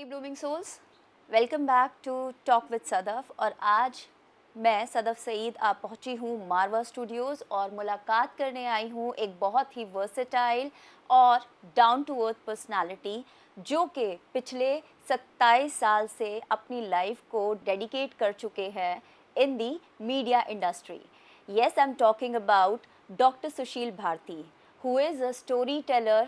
Blooming souls, welcome back to talk with Sadaf. और आज मैं सदफ सईद आप पहुंची हूँ मारवा स्टूडियोज़ और मुलाकात करने आई हूँ एक बहुत ही वर्सेटाइल और डाउन टू अर्थ पर्सनालिटी जो कि पिछले 27 साल से अपनी लाइफ को डेडिकेट कर चुके हैं in the media industry. Yes, I am talking about doctor Sushil Bharti, who is a storyteller,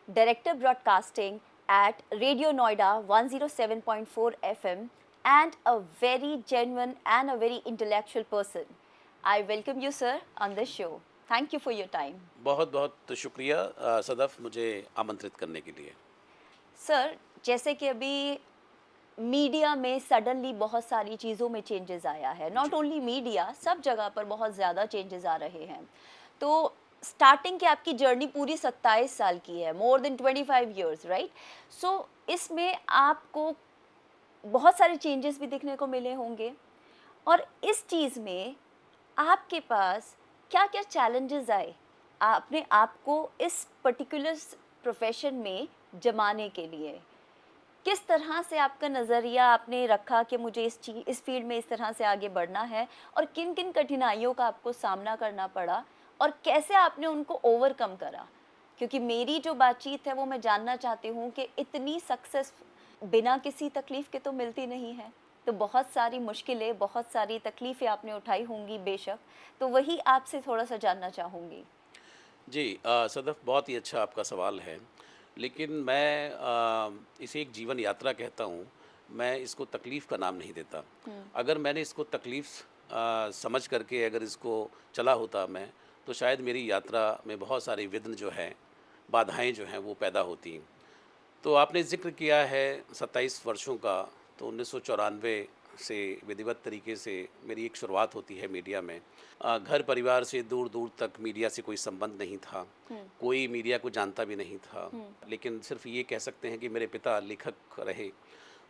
director broadcasting at Radio Noida 107.4 FM, and a very genuine and a very intellectual person. I welcome you, sir, on this show. Thank you for your time. बहुत बहुत शुक्रिया सदफ मुझे आमंत्रित करने के लिए। Sir, जैसे कि अभी मीडिया में सडनली बहुत सारी चीज़ों में चेंजेस आया है, नॉट जी। ओनली मीडिया, सब जगह पर बहुत ज़्यादा चेंजेस आ रहे हैं। तो स्टार्टिंग की आपकी जर्नी पूरी 27 साल की है, मोर देन 25 इयर्स, राइट? सो इसमें आपको बहुत सारे चेंजेस भी देखने को मिले होंगे, और इस चीज़ में आपके पास क्या क्या चैलेंजेस आए अपने आप को इस पर्टिकुलर प्रोफेशन में जमाने के लिए? किस तरह से आपका नज़रिया आपने रखा कि मुझे इस फील्ड में इस तरह से आगे बढ़ना है, और किन किन कठिनाइयों का आपको सामना करना पड़ा और कैसे आपने उनको ओवरकम करा? क्योंकि मेरी जो बातचीत है वो मैं जानना चाहती हूँ कि इतनी सक्सेस बिना किसी तकलीफ़ के तो मिलती नहीं है। तो बहुत सारी मुश्किलें, बहुत सारी तकलीफ़ें आपने उठाई होंगी बेशक, तो वही आपसे थोड़ा-सा जानना चाहूँगी। जी सदफ बहुत ही अच्छा आपका सवाल है। लेकिन मैं इसे एक जीवन यात्रा कहता हूँ, मैं इसको तकलीफ़ का नाम नहीं देता। हुँ, अगर मैंने इसको तकलीफ़ समझ करके अगर इसको चला होता मैं, तो शायद मेरी यात्रा में बहुत सारे विघ्न जो हैं, बाधाएँ जो हैं वो पैदा होती। तो आपने ज़िक्र किया है 27 वर्षों का, तो 1994 से विधिवत तरीके से मेरी एक शुरुआत होती है मीडिया में। घर परिवार से दूर-दूर तक मीडिया से कोई संबंध नहीं था, हुँ, कोई मीडिया को जानता भी नहीं था। हुँ, लेकिन सिर्फ़ ये कह सकते हैं कि मेरे पिता लेखक रहे,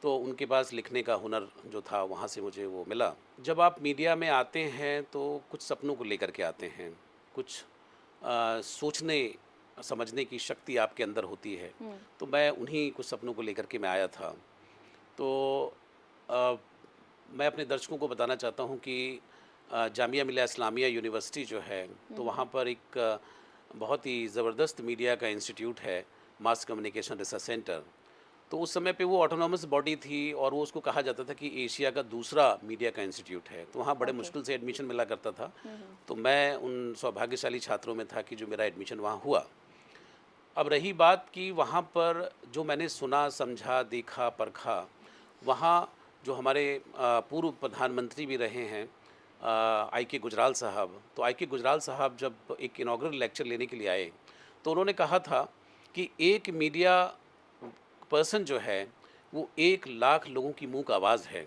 तो उनके पास लिखने का हुनर जो था वहाँ से मुझे वो मिला। जब आप मीडिया में आते हैं तो कुछ सपनों को लेकर के आते हैं, कुछ सोचने समझने की शक्ति आपके अंदर होती है। हुँ, तो मैं उन्हीं कुछ सपनों को लेकर के मैं आया था। तो अ, मैं अपने दर्शकों को बताना चाहता हूँ कि जामिया मिलिया इस्लामिया यूनिवर्सिटी जो है, हुँ, तो हुँ, वहाँ पर एक बहुत ही ज़बरदस्त मीडिया का इंस्टीट्यूट है, मास कम्युनिकेशन रिसर्च सेंटर। तो उस समय पे वो ऑटोनॉमस बॉडी थी और वो उसको कहा जाता था कि एशिया का दूसरा मीडिया का इंस्टीट्यूट है। तो वहाँ बड़े ओके। मुश्किल से एडमिशन मिला करता था। हुँ, हुँ, तो मैं उन सौभाग्यशाली छात्रों में था कि जो मेरा एडमिशन वहाँ हुआ। अब रही बात कि वहाँ पर जो मैंने सुना, समझा, देखा, परखा, वहाँ जो हमारे पूर्व प्रधानमंत्री भी रहे हैं आई के गुजराल साहब, तो आई के गुजराल साहब जब एक इनॉग्रल लेक्चर लेने के लिए आए, तो उन्होंने कहा था कि एक मीडिया पर्सन जो है, वो 1 लाख लोगों की मूक आवाज़ है,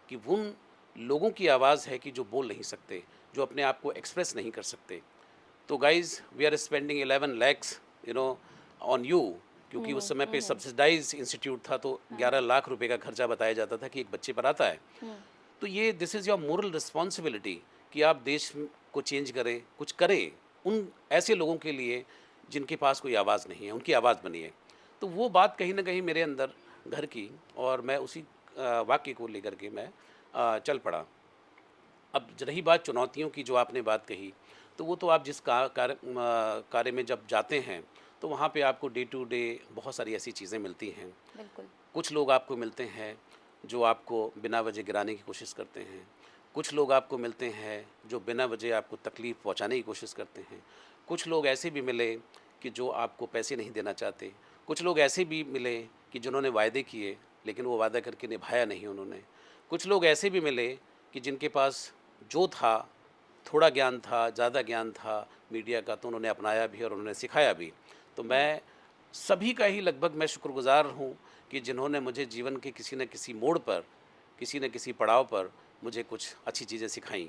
कि उन लोगों की आवाज़ है कि जो बोल नहीं सकते, जो अपने आप को एक्सप्रेस नहीं कर सकते। तो guys we are spending 11 lakhs you know on you, hmm, क्योंकि उस हुँ, समय हुँ, पे हुँ, सब्सिडाइज़ इंस्टीट्यूट था, तो हाँ, 11 हाँ, लाख रुपए का खर्चा बताया जाता था कि एक बच्चे पर आता है। हुँ, तो ये this is your moral responsibility कि आप देश को चेंज करें, कुछ करें, उन ऐसे लोगों के लिए जिनके पास कोई आवाज़ नहीं है, उनकी आवाज़ बनिए। तो वो बात कहीं न कहीं मेरे अंदर घर की, और मैं उसी वाक्य को लेकर के मैं चल पड़ा। अब रही बात चुनौतियों की जो आपने बात कही, तो वो तो आप जिस कार्य में जब जाते हैं, तो वहाँ पे आपको डे टू डे बहुत सारी ऐसी चीज़ें मिलती हैं। बिल्कुल। कुछ लोग आपको मिलते हैं जो आपको बिना वजह गिराने की कोशिश करते हैं। कुछ लोग आपको मिलते हैं जो बिना वजह आपको तकलीफ़ पहुँचाने की कोशिश करते हैं। कुछ लोग ऐसे भी मिले कि जो आपको पैसे नहीं देना चाहते। कुछ लोग ऐसे भी मिले कि जिन्होंने वायदे किए लेकिन वो वादा करके निभाया नहीं उन्होंने। कुछ लोग ऐसे भी मिले कि जिनके पास जो था, थोड़ा ज्ञान था, ज़्यादा ज्ञान था मीडिया का, तो उन्होंने अपनाया भी और उन्होंने सिखाया भी। तो हुँ, मैं सभी का ही लगभग मैं शुक्रगुज़ार हूँ कि जिन्होंने मुझे जीवन के किसी न किसी मोड़ पर, किसी न किसी पड़ाव पर मुझे कुछ अच्छी चीज़ें सिखाईं।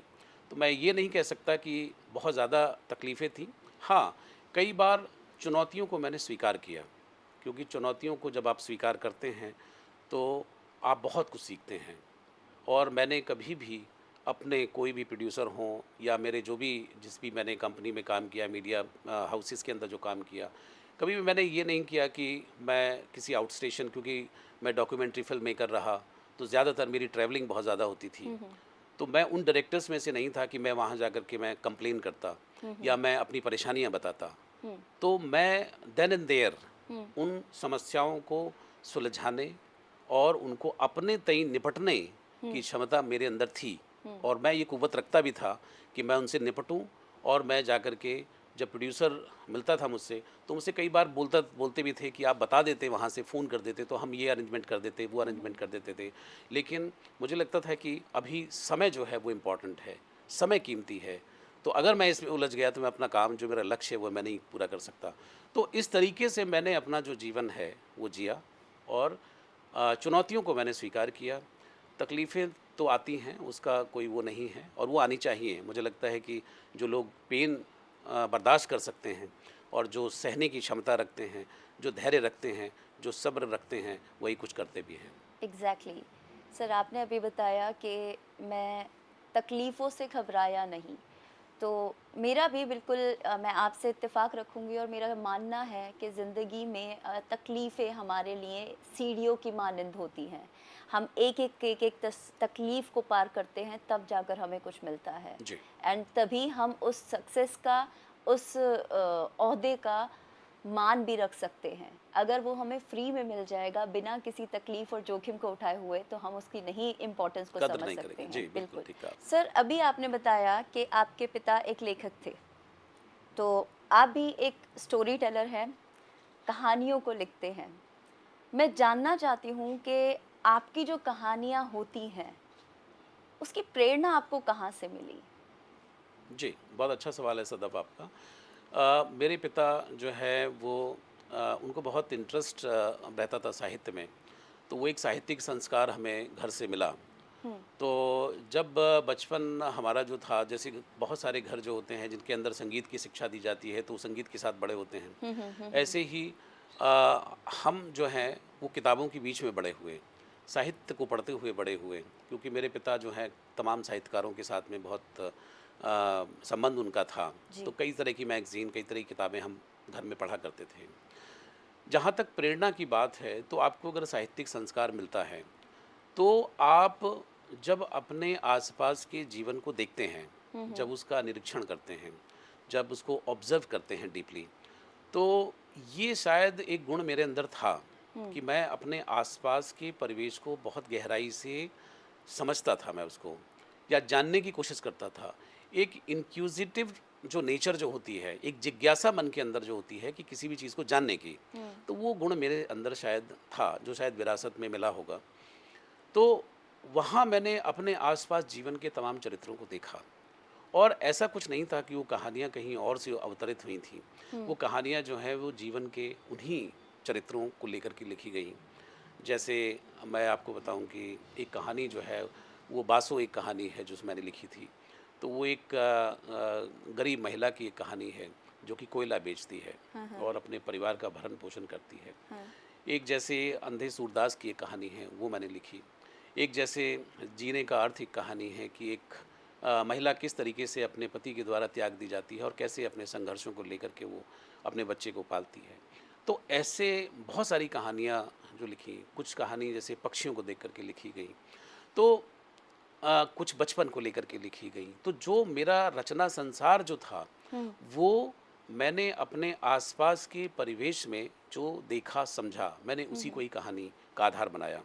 तो मैं ये नहीं कह सकता कि बहुत ज़्यादा तकलीफ़ें थीं। हाँ, कई बार चुनौतियों को मैंने स्वीकार किया, क्योंकि चुनौतियों को जब आप स्वीकार करते हैं, तो आप बहुत कुछ सीखते हैं। और मैंने कभी भी अपने कोई भी प्रोड्यूसर हों या मेरे जो भी जिस भी मैंने कंपनी में काम किया, मीडिया हाउसेस के अंदर जो काम किया, कभी भी मैंने ये नहीं किया कि मैं किसी आउट स्टेशन, क्योंकि मैं डॉक्यूमेंट्री फ़िल्म मेकर रहा, तो ज़्यादातर मेरी ट्रैवलिंग बहुत ज़्यादा होती थी। तो मैं उन डायरेक्टर्स में से नहीं था कि मैं वहाँ जाकर के मैं कंप्लेन करता या मैं अपनी परेशानियाँ बताता। तो मैं देन एंड देयर उन समस्याओं को सुलझाने और उनको अपने तय निपटने की क्षमता मेरे अंदर थी, और मैं ये कुव्वत रखता भी था कि मैं उनसे निपटूं। और मैं जाकर के, जब प्रोड्यूसर मिलता था मुझसे, तो मुझसे कई बार बोलते भी थे कि आप बता देते, वहाँ से फ़ोन कर देते तो हम ये अरेंजमेंट कर देते, वो अरेंजमेंट कर देते थे। लेकिन मुझे लगता था कि अभी समय जो है वो इम्पॉर्टेंट है, समय कीमती है। तो अगर मैं इसमें उलझ गया तो मैं अपना काम, जो मेरा लक्ष्य है, वो मैं नहीं पूरा कर सकता। तो इस तरीके से मैंने अपना जो जीवन है वो जिया, और चुनौतियों को मैंने स्वीकार किया। तकलीफ़ें तो आती हैं, उसका कोई वो नहीं है, और वो आनी चाहिए। मुझे लगता है कि जो लोग पेन बर्दाश्त कर सकते हैं और जो सहने की क्षमता रखते हैं, जो धैर्य रखते हैं, जो सब्र रखते हैं, वही कुछ करते भी हैं। एग्जैक्टली सर, आपने अभी बताया कि मैं तकलीफ़ों से घबराया नहीं, तो मेरा भी बिल्कुल मैं आपसे इत्तेफाक रखूँगी और मेरा मानना है कि ज़िंदगी में तकलीफ़ें हमारे लिए सीढ़ियों की मानंद होती हैं। हम एक-एक तकलीफ़ को पार करते हैं, तब जाकर हमें कुछ मिलता है, जी, एंड तभी हम उस सक्सेस का, उस ओहदे का मान भी रख सकते हैं। अगर वो हमें फ्री में मिल जाएगा बिना किसी तकलीफ़ और जोखिम को उठाए हुए, तो हम उसकी नहीं इम्पोर्टेंस को कदर समझ नहीं सकते करेंगे। हैं। जी, बिल्कुल बिल्कुल। ठीक कहा आपने। सर, अभी आपने बताया कि आपके पिता एक लेखक थे, तो आप भी एक स्टोरी टेलर हैं, कहानियों को लिखते हैं। मैं जानना चाहती हूँ कि आपकी जो कहानियाँ होती हैं, उसकी प्रेरणा आपको कहाँ से मिली? जी, बहुत अच्छा सवाल है सदफ आपका। मेरे पिता जो है वो, उनको बहुत इंटरेस्ट रहता था साहित्य में, तो वो एक साहित्यिक संस्कार हमें घर से मिला। हुँ, तो जब बचपन हमारा जो था, जैसे कि बहुत सारे घर जो होते हैं जिनके अंदर संगीत की शिक्षा दी जाती है, तो वो संगीत के साथ बड़े होते हैं। हुँ, हुँ, हुँ, हुँ। ऐसे ही हम जो हैं वो किताबों के बीच में बड़े हुए, साहित्य को पढ़ते हुए बड़े हुए, क्योंकि मेरे पिता जो हैं तमाम साहित्यकारों के साथ में बहुत संबंध उनका था। तो जी। कई तरह की मैगज़ीन, कई तरह की किताबें हम घर में पढ़ा करते थे। जहाँ तक प्रेरणा की बात है, तो आपको अगर साहित्यिक संस्कार मिलता है, तो आप जब अपने आसपास के जीवन को देखते हैं, हुँ, जब हुँ, उसका निरीक्षण करते हैं, जब उसको ऑब्ज़र्व करते हैं डीपली, तो ये शायद एक गुण मेरे अंदर था हुँ, कि मैं अपने आसपास के परिवेश को बहुत गहराई से समझता था, मैं उसको या जानने की कोशिश करता था। एक इंक्विजिटिव जो नेचर जो होती है, एक जिज्ञासा मन के अंदर जो होती है कि किसी भी चीज़ को जानने की, हुँ, तो वो गुण मेरे अंदर शायद था, जो शायद विरासत में मिला होगा। तो वहाँ मैंने अपने आसपास जीवन के तमाम चरित्रों को देखा, और ऐसा कुछ नहीं था कि वो कहानियाँ कहीं और से अवतरित हुई थीं। वो हुँ, कहानियाँ जो हैं वो जीवन के उन्हीं चरित्रों को लेकर के लिखी गईं। जैसे मैं आपको बताऊं कि एक कहानी जो है, वो बासो एक कहानी है जो मैंने लिखी थी। तो वो एक गरीब महिला की एक कहानी है जो कि कोयला बेचती है हाँ, हाँ, और अपने परिवार का भरण पोषण करती है। हाँ, एक जैसे अंधे सूरदास की एक कहानी है, वो मैंने लिखी। एक जैसे जीने का अर्थ एक कहानी है कि एक महिला किस तरीके से अपने पति के द्वारा त्याग दी जाती है और कैसे अपने संघर्षों को लेकर के वो अपने बच्चे को पालती है। तो ऐसे बहुत सारी कहानियाँ जो लिखी, कुछ कहानी जैसे पक्षियों को देख कर के लिखी गई। तो कुछ बचपन को लेकर के लिखी गई। तो जो मेरा रचना संसार जो था, हुँ, वो मैंने अपने आसपास के परिवेश में जो देखा, समझा, मैंने हुँ, उसी को हुँ, ही कहानी का आधार बनाया।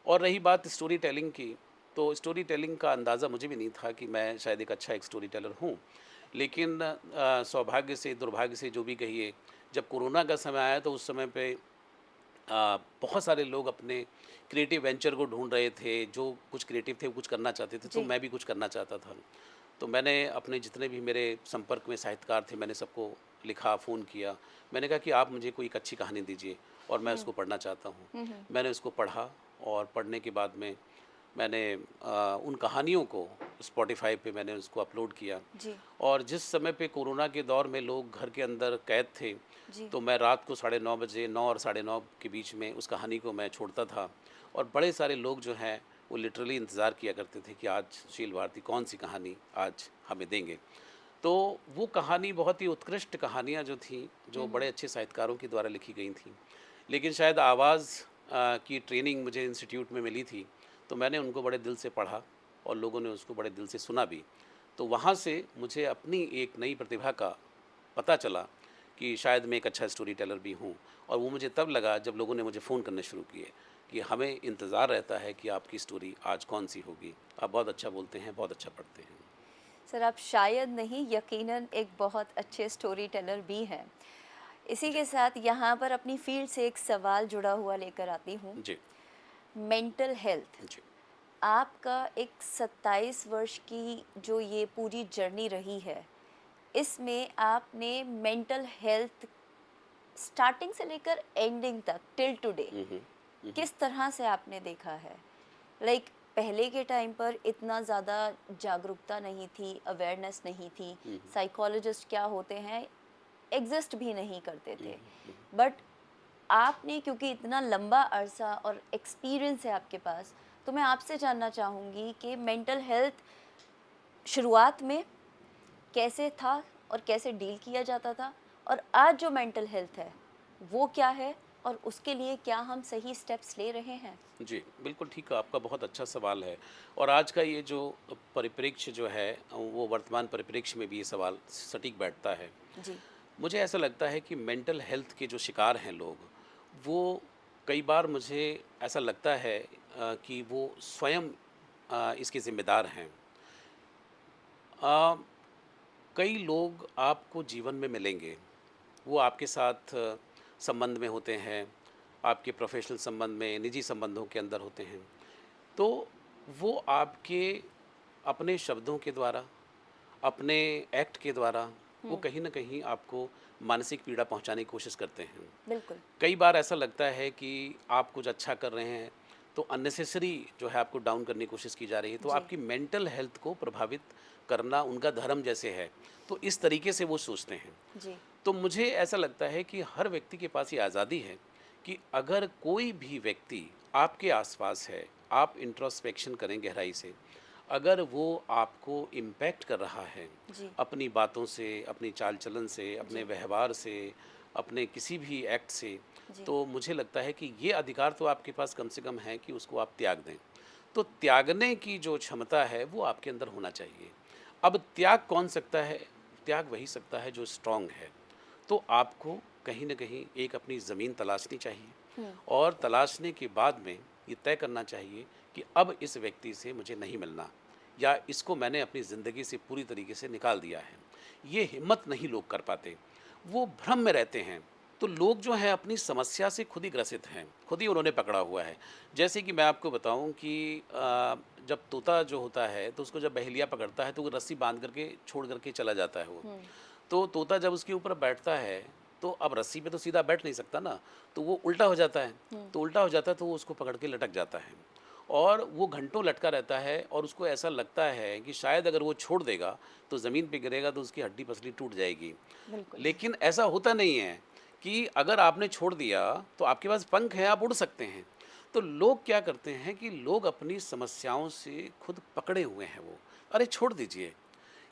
और रही बात स्टोरी टेलिंग की, तो स्टोरी टेलिंग का अंदाज़ा मुझे भी नहीं था कि मैं शायद एक स्टोरी टेलर हूँ। लेकिन सौभाग्य से, दुर्भाग्य से, जो भी कहिए, जब कोरोना का समय आया तो उस समय पे बहुत सारे लोग अपने क्रिएटिव वेंचर को ढूंढ रहे थे, जो कुछ क्रिएटिव थे वो कुछ करना चाहते थे, तो जी। मैं भी कुछ करना चाहता था। तो मैंने अपने जितने भी मेरे संपर्क में साहित्यकार थे, मैंने सबको लिखा, फ़ोन किया। मैंने कहा कि आप मुझे कोई एक अच्छी कहानी दीजिए और मैं हुँ, उसको पढ़ना चाहता हूँ। हुँ, हुँ, मैंने उसको पढ़ा, और पढ़ने के बाद में मैंने उन कहानियों को स्पॉटिफ़ाई पे मैंने उसको अपलोड किया। जी, और जिस समय पे कोरोना के दौर में लोग घर के अंदर कैद थे, जी, तो मैं रात को 9:30 बजे, 9 और 9:30 के बीच में उस कहानी को मैं छोड़ता था, और बड़े सारे लोग जो हैं वो लिटरली इंतज़ार किया करते थे कि आज सुशील भारती कौन सी कहानी आज हमें देंगे। तो वो कहानी बहुत ही उत्कृष्ट कहानियाँ जो थीं, जो बड़े अच्छे साहित्यकारों के द्वारा लिखी गई थीं। लेकिन शायद आवाज़ की ट्रेनिंग मुझे इंस्टीट्यूट में मिली थी, तो मैंने उनको बड़े दिल से पढ़ा और लोगों ने उसको बड़े दिल से सुना भी। तो वहाँ से मुझे अपनी एक नई प्रतिभा का पता चला कि शायद मैं एक अच्छा स्टोरी टेलर भी हूँ। और वो मुझे तब लगा जब लोगों ने मुझे फ़ोन करने शुरू किए कि हमें इंतज़ार रहता है कि आपकी स्टोरी आज कौन-सी होगी। आप बहुत अच्छा बोलते हैं, बहुत अच्छा पढ़ते हैं। सर, आप शायद नहीं, यकीनन एक बहुत अच्छे स्टोरी टेलर भी हैं। इसी जी, के साथ यहाँ पर अपनी फील्ड से एक सवाल जुड़ा हुआ लेकर आती हूँ। जी, मेंटल हेल्थ, जी। आपका एक 27 वर्ष की जो ये पूरी जर्नी रही है, इसमें आपने मेंटल हेल्थ स्टार्टिंग से लेकर एंडिंग तक टिल टुडे हुँ, हुँ। हुँ, हुँ। किस तरह से आपने देखा है? लाइक पहले के टाइम पर इतना ज़्यादा जागरूकता नहीं थी, अवेयरनेस नहीं थी, हुँ, हुँ। साइकोलॉजिस्ट क्या होते हैं एग्जिस्ट भी नहीं करते हुँ, थे। हुँ, हुँ। बट आपने, क्योंकि इतना लंबा अरसा और एक्सपीरियंस है आपके पास, तो मैं आपसे जानना चाहूँगी कि मेंटल हेल्थ शुरुआत में कैसे था और कैसे डील किया जाता था, और आज जो मेंटल हेल्थ है वो क्या है, और उसके लिए क्या हम सही स्टेप्स ले रहे हैं? जी, बिल्कुल ठीक है, आपका बहुत अच्छा सवाल है। और आज का ये जो परिप्रेक्ष्य जो है वो वर्तमान परिप्रेक्ष्य में भी ये सवाल सटीक बैठता है। जी। मुझे ऐसा लगता है कि मेंटल हेल्थ के जो शिकार हैं लोग, वो कई बार मुझे ऐसा लगता है कि वो स्वयं इसके ज़िम्मेदार हैं। अ, कई लोग आपको जीवन में मिलेंगे, वो आपके साथ संबंध में होते हैं, आपके प्रोफ़ेशनल संबंध में, निजी संबंधों के अंदर होते हैं। तो वो आपके अपने शब्दों के द्वारा, अपने एक्ट के द्वारा, वो हुँ, कहीं न कहीं आपको मानसिक पीड़ा पहुँचाने की कोशिश करते हैं। बिल्कुल। कई बार ऐसा लगता है कि आप कुछ अच्छा कर रहे हैं, तो अननेसेसरी जो है आपको डाउन करने की कोशिश की जा रही है, तो जी, आपकी मेंटल हेल्थ को प्रभावित करना उनका धर्म जैसे है। तो इस तरीके से वो सोचते हैं। जी, तो मुझे ऐसा लगता है कि हर व्यक्ति के पास ये आज़ादी है कि अगर कोई भी व्यक्ति आपके आसपास है, आप इंट्रोस्पेक्शन करें गहराई से। अगर वो आपको इम्पैक्ट कर रहा है, जी, अपनी बातों से, अपनी चाल-चलन से, अपने जी, व्यवहार से, अपने किसी भी एक्ट से, जी, तो मुझे लगता है कि ये अधिकार तो आपके पास कम से कम है कि उसको आप त्याग दें। तो त्यागने की जो क्षमता है, वो आपके अंदर होना चाहिए। अब त्याग कौन सकता है? त्याग वही सकता है जो स्ट्रॉन्ग है। तो आपको कहीं न कहीं एक अपनी ज़मीन तलाशनी चाहिए हुँ, और तलाशने के बाद में ये तय करना चाहिए कि अब इस व्यक्ति से मुझे नहीं मिलना, या इसको मैंने अपनी ज़िंदगी से पूरी तरीके से निकाल दिया है। ये हिम्मत नहीं लोग कर पाते, वो भ्रम में रहते हैं। तो लोग जो हैं अपनी समस्या से खुद ही ग्रसित हैं, खुद ही उन्होंने पकड़ा हुआ है। जैसे कि मैं आपको बताऊँ कि जब तोता जो होता है तो उसको जब बहेलिया पकड़ता है तो वो रस्सी बाँध करके छोड़ कर के चला जाता है वो। हुँ, तो तोता जब उसके ऊपर बैठता है, तो अब रस्सी पे तो सीधा बैठ नहीं सकता ना, तो वो उल्टा हो जाता है। हुँ, तो उल्टा हो जाता है तो वो उसको पकड़ के लटक जाता है और वो घंटों लटका रहता है और उसको ऐसा लगता है कि शायद अगर वो छोड़ देगा, तो ज़मीन पे गिरेगा तो उसकी हड्डी-पसली टूट जाएगी। बिल्कुल। लेकिन ऐसा होता नहीं है कि अगर आपने छोड़ दिया, तो आपके पास पंख हैं, आप उड़ सकते हैं। तो लोग क्या करते हैं कि लोग अपनी समस्याओं से खुद पकड़े हुए हैं वो। अरे छोड़ दीजिए,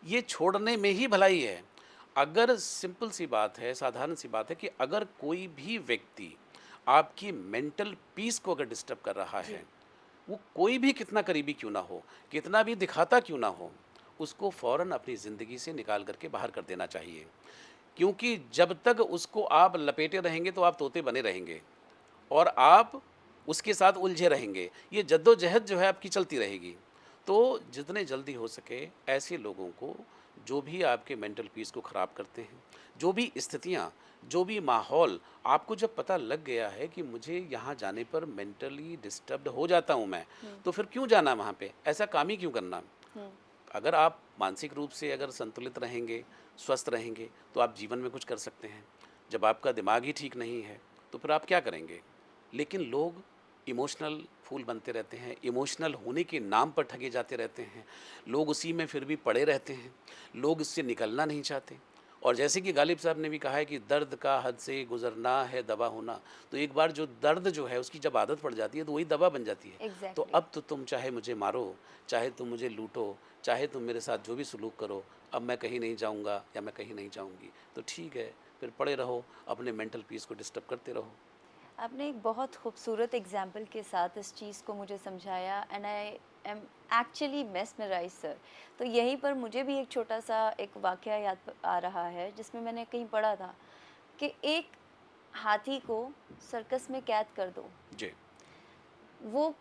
ये छोड़ने में ही भलाई है। अगर सिंपल सी बात है, साधारण सी बात है कि अगर कोई भी व्यक्ति आपकी मेंटल पीस को अगर डिस्टर्ब कर रहा जी, है, वो कोई भी कितना करीबी क्यों ना हो, कितना भी दिखाता क्यों ना हो, उसको फ़ौरन अपनी ज़िंदगी से निकाल कर के बाहर कर देना चाहिए। क्योंकि जब तक उसको आप लपेटे रहेंगे तो आप तोते बने रहेंगे और आप उसके साथ उलझे रहेंगे। ये जद्दोजहद जो है आपकी चलती रहेगी। तो जितने जल्दी हो सके ऐसे लोगों को, जो भी आपके मेंटल पीस को ख़राब करते हैं, जो भी स्थितियाँ, जो भी माहौल, आपको जब पता लग गया है कि मुझे यहाँ जाने पर मेंटली डिस्टर्ब्ड हो जाता हूँ मैं, हुँ, तो फिर क्यों जाना वहाँ पे? ऐसा काम ही क्यों करना? हुँ, अगर आप मानसिक रूप से अगर संतुलित रहेंगे, स्वस्थ रहेंगे, तो आप जीवन में कुछ कर सकते हैं। जब आपका दिमाग ही ठीक नहीं है, तो फिर आप क्या करेंगे? लेकिन लोग इमोशनल फूल बनते रहते हैं, इमोशनल होने के नाम पर ठगे जाते रहते हैं। लोग उसी में फिर भी पड़े रहते हैं। लोग इससे निकलना नहीं चाहते और जैसे कि गालिब साहब ने भी कहा है कि दर्द का हद से गुजरना है दवा होना, तो एक बार जो दर्द जो है उसकी जब आदत पड़ जाती है तो वही दवा बन जाती है। तो एग्जैक्टली। अब तो तुम चाहे मुझे मारो, चाहे तुम मुझे लूटो, चाहे तुम मेरे साथ जो भी सलूक करो, अब मैं कहीं नहीं जाऊंगा या मैं कहीं नहीं जाऊंगी, तो ठीक है, फिर पड़े रहो, अपने मेंटल पीस को डिस्टर्ब करते रहो। आपने एक बहुत खूबसूरत एग्जाम्पल के साथ इस चीज़ को मुझे समझाया and I am actually mesmerise sir. तो यहीं पर मुझे भी एक छोटा सा एक वाक़या याद आ रहा है जिसमें मैंने कहीं पढ़ा था कि एक हाथी को सर्कस में कैद कर दो, जी। वो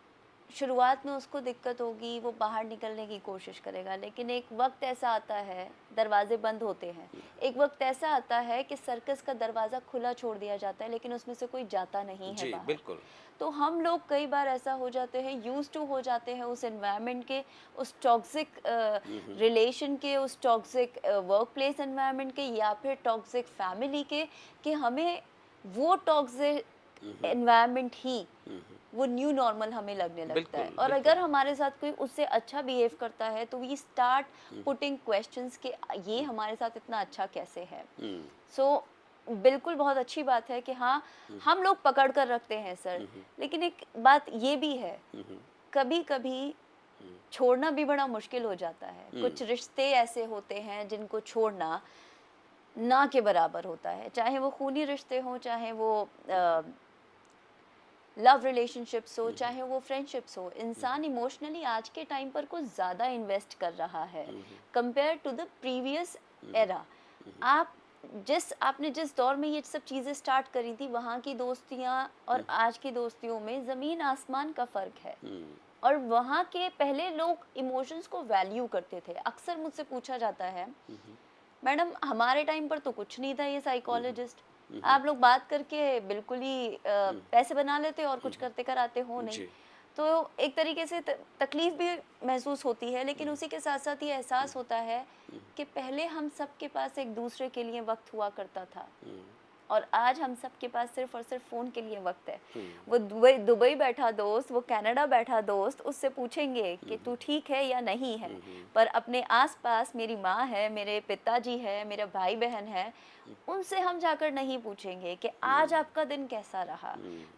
शुरुआत में उसको दिक्कत होगी, वो बाहर निकलने की कोशिश करेगा, लेकिन एक वक्त ऐसा आता है, दरवाजे बंद होते हैं, एक वक्त ऐसा आता है कि सर्कस का दरवाज़ा खुला छोड़ दिया जाता है लेकिन उसमें से कोई जाता नहीं है जी, बाहर। बिल्कुल। तो हम लोग कई बार ऐसा हो जाते हैं, यूज टू हो जाते हैं उस एनवायरनमेंट के, उस टॉक्सिक रिलेशन के, उस टॉक्सिक वर्क प्लेस एनवायरनमेंट के, या फिर टॉक्सिक फैमिली के, कि हमें वो टॉक्सिक एनवायरनमेंट ही वो न्यू नॉर्मल हमें लगने लगता है। बिल्कुल, और बिल्कुल। अगर हमारे साथ कोई उससे अच्छा बिहेव करता है तो वी स्टार्ट पुटिंग क्वेश्चंस कि ये हमारे साथ इतना अच्छा कैसे है। हुँ, सो बिल्कुल बहुत अच्छी बात है कि हाँ, हम लोग पकड़ कर रखते हैं सर, लेकिन एक बात ये भी है, कभी कभी छोड़ना भी बड़ा मुश्किल हो जाता है। हुँ, कुछ रिश्ते ऐसे होते हैं जिनको छोड़ना ना के बराबर होता है, चाहे वो खूनी रिश्ते हों, चाहे वो लव रिलेशनशिप्स हो, चाहे वो फ्रेंडशिप्स हो। इंसान इमोशनली आज के टाइम पर कुछ ज़्यादा इन्वेस्ट कर रहा है compare to the previous era. आप आपने जिस दौर में ये सब चीज़ें स्टार्ट करी थी, वहाँ की दोस्तियाँ और आज की दोस्तियों में ज़मीन आसमान का फ़र्क है। हुँ, और वहाँ के पहले लोग इमोशंस को वैल्यू करते थे। अक्सर मुझसे पूछा जाता है, मैडम हमारे टाइम पर तो कुछ नहीं था ये साइकोलॉजिस्ट, आप लोग बात करके बिल्कुल ही पैसे बना लेते और कुछ करते कराते हो नहीं। जी। तो एक तरीके से तकलीफ भी महसूस होती है, लेकिन उसी के साथ साथ ये एहसास होता है कि पहले हम सबके पास एक दूसरे के लिए वक्त हुआ करता था और आज हम सबके पास सिर्फ और सिर्फ फ़ोन के लिए वक्त है। वो दुबई दुबई बैठा दोस्त, वो कनाडा बैठा दोस्त, उससे पूछेंगे कि तू ठीक है या नहीं है, पर अपने आसपास मेरी माँ है, मेरे पिताजी है, मेरा भाई बहन है, उनसे हम जाकर नहीं पूछेंगे कि आज आपका दिन कैसा रहा,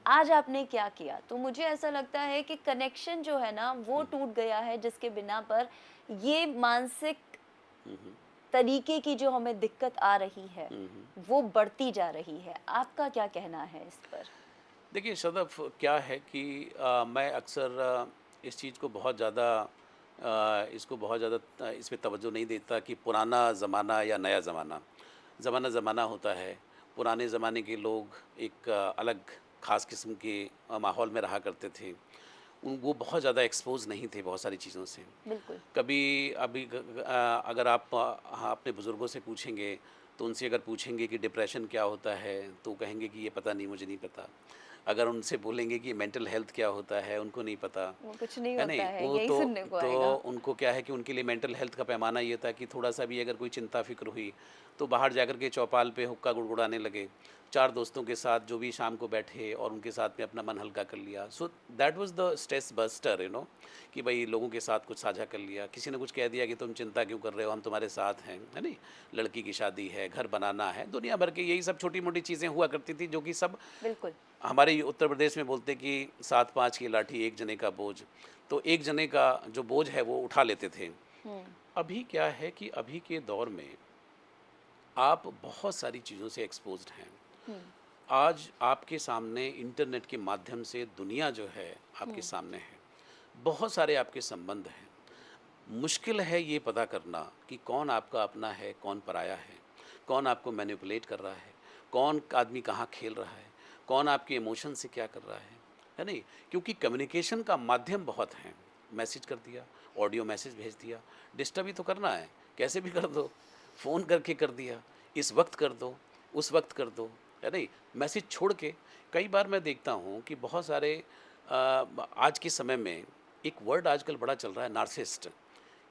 आज आपने क्या किया। तो मुझे ऐसा लगता है कि कनेक्शन जो है ना वो टूट गया है, जिसके बिना पर ये मानसिक तरीके की जो हमें दिक्कत आ रही है वो बढ़ती जा रही है। आपका क्या कहना है इस पर? देखिए सदफ़, क्या है कि मैं अक्सर इस चीज़ को बहुत ज़्यादा इसको बहुत ज़्यादा इस पे तवज्जो नहीं देता कि पुराना ज़माना या नया ज़माना। ज़माना ज़माना होता है। पुराने ज़माने के लोग एक अलग ख़ास किस्म के माहौल में रहा करते थे। वो बहुत ज़्यादा एक्सपोज़ नहीं थे बहुत सारी चीज़ों से। बिल्कुल। कभी अगर आप हाँ, अपने बुज़ुर्गों से पूछेंगे, तो उनसे अगर पूछेंगे कि डिप्रेशन क्या होता है, तो कहेंगे कि ये पता नहीं, मुझे नहीं पता। अगर उनसे बोलेंगे कि मेंटल हेल्थ क्या होता है, उनको नहीं पता, वो कुछ नहीं है होता नहीं? है, वो यही सुनने को तो आएगा। उनको क्या है कि उनके लिए मेंटल हेल्थ का पैमाना ये था कि थोड़ा-सा भी अगर कोई चिंता फ़िक्र हुई, तो बाहर जाकर के चौपाल पे हुक्का गुड़गुड़ाने लगे। 4 दोस्तों के साथ जो भी शाम को बैठे और उनके साथ में अपना मन हल्का कर लिया। So that was the stress buster, कि भई लोगों के साथ कुछ साझा कर लिया। किसी ने कुछ कह दिया कि तुम चिंता क्यों कर रहे हो, हम तुम्हारे साथ हैं, है नहीं? लड़की की शादी है, घर बनाना है, दुनिया भर के यही सब छोटी-मोटी चीज़ें हुआ करती थी, जो कि सब बिल्कुल। हमारे उत्तर प्रदेश में बोलते कि 7-5 की लाठी एक जने का बोझ। तो एक जने का जो बोझ है वो उठा लेते थे। हुँ, अभी क्या है कि अभी के दौर में आप बहुत सारी चीज़ों से एक्सपोज़्ड हैं। हुँ, आज आपके सामने इंटरनेट के माध्यम से दुनिया जो है आपके हुँ, सामने है। बहुत सारे आपके संबंध हैं। मुश्किल है ये पता करना कि कौन आपका अपना है, कौन पराया है, कौन आपको मैनिपुलेट कर रहा है, कौन आदमी कहाँ खेल रहा है, कौन आपके इमोशन से क्या कर रहा है नहीं? क्योंकि कम्युनिकेशन का माध्यम बहुत हैं। मैसेज कर दिया, ऑडियो मैसेज भेज दिया, डिस्टर्ब ही तो करना है, कैसे भी कर दो, फ़ोन करके कर दिया, इस वक्त कर दो, उस वक्त कर दो, है नहीं? मैसेज छोड़ के कई बार मैं देखता हूँ कि बहुत सारे आज के समय में एक वर्ड आजकल बड़ा चल रहा है, नार्सिसिस्ट,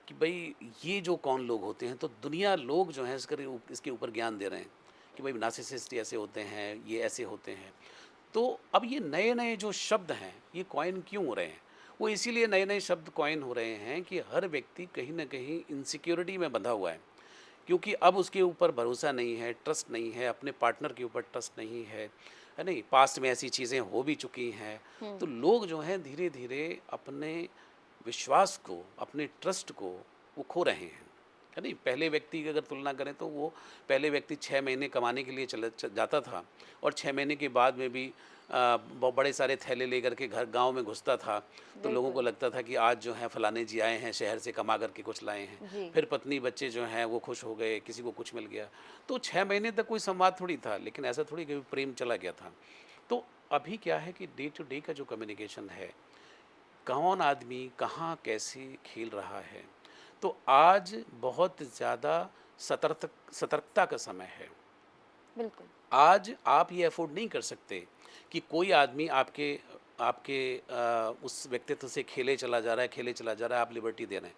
कि भाई ये जो कौन लोग होते हैं, तो दुनिया लोग जो हैं इसके ऊपर ज्ञान दे रहे हैं कि भाई नार्सिसिस्ट ऐसे होते हैं, ये ऐसे होते हैं। तो अब ये नए नए जो शब्द हैं ये कॉइन क्यों हो रहे हैं? वो इसीलिए नए नए शब्द कॉइन हो रहे हैं कि हर व्यक्ति कहीं ना कहीं इनसिक्योरिटी में बंधा हुआ है क्योंकि अब उसके ऊपर भरोसा नहीं है, ट्रस्ट नहीं है, अपने पार्टनर के ऊपर ट्रस्ट नहीं है नहीं? पास्ट में ऐसी चीज़ें हो भी चुकी हैं, तो लोग जो हैं धीरे-धीरे अपने विश्वास को, अपने ट्रस्ट को वो खो रहे हैं, है नहीं? पहले व्यक्ति की अगर तुलना करें तो वो पहले व्यक्ति 6 महीने कमाने के लिए जाता था और 6 महीने के बाद में भी बहुत बड़े सारे थैले लेकर के घर गाँव में घुसता था, तो लोगों को बिल्कुल। लगता था कि आज जो है फलाने जी आए हैं, शहर से कमा कर के कुछ लाए हैं। जी। फिर पत्नी बच्चे जो हैं वो खुश हो गए, किसी को कुछ मिल गया। तो 6 महीने तक कोई संवाद थोड़ी था, लेकिन ऐसा थोड़ी कि प्रेम चला गया था। तो अभी क्या है कि डे टू डे का जो कम्युनिकेशन है, कौन आदमी कहाँ कैसे खेल रहा है, तो आज बहुत ज़्यादा सतर्कता का समय है। बिल्कुल। आज आप ये अफ़ोर्ड नहीं कर सकते कि कोई आदमी आपके आपके उस व्यक्तित्व से खेले चला जा रहा है, खेले चला जा रहा है, आप लिबर्टी दे रहे हैं।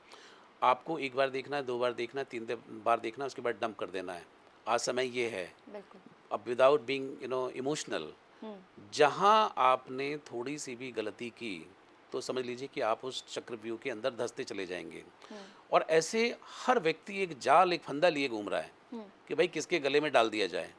आपको 1 बार देखना है, 2 बार देखना है, 3 बार देखना है, उसके बाद डंप कर देना है। आज समय ये है। बिल्कुल। अब विदाउट बीइंग इमोशनल, हुँ। जहाँ आपने थोड़ी-सी भी गलती की, तो समझ लीजिए कि आप उस चक्रव्यूह के अंदर धँसते चले जाएँगे। हुँ। और ऐसे हर व्यक्ति एक जाल, एक फंदा लिए घूम रहा है हुँ। कि भाई किसके गले में डाल दिया जाए,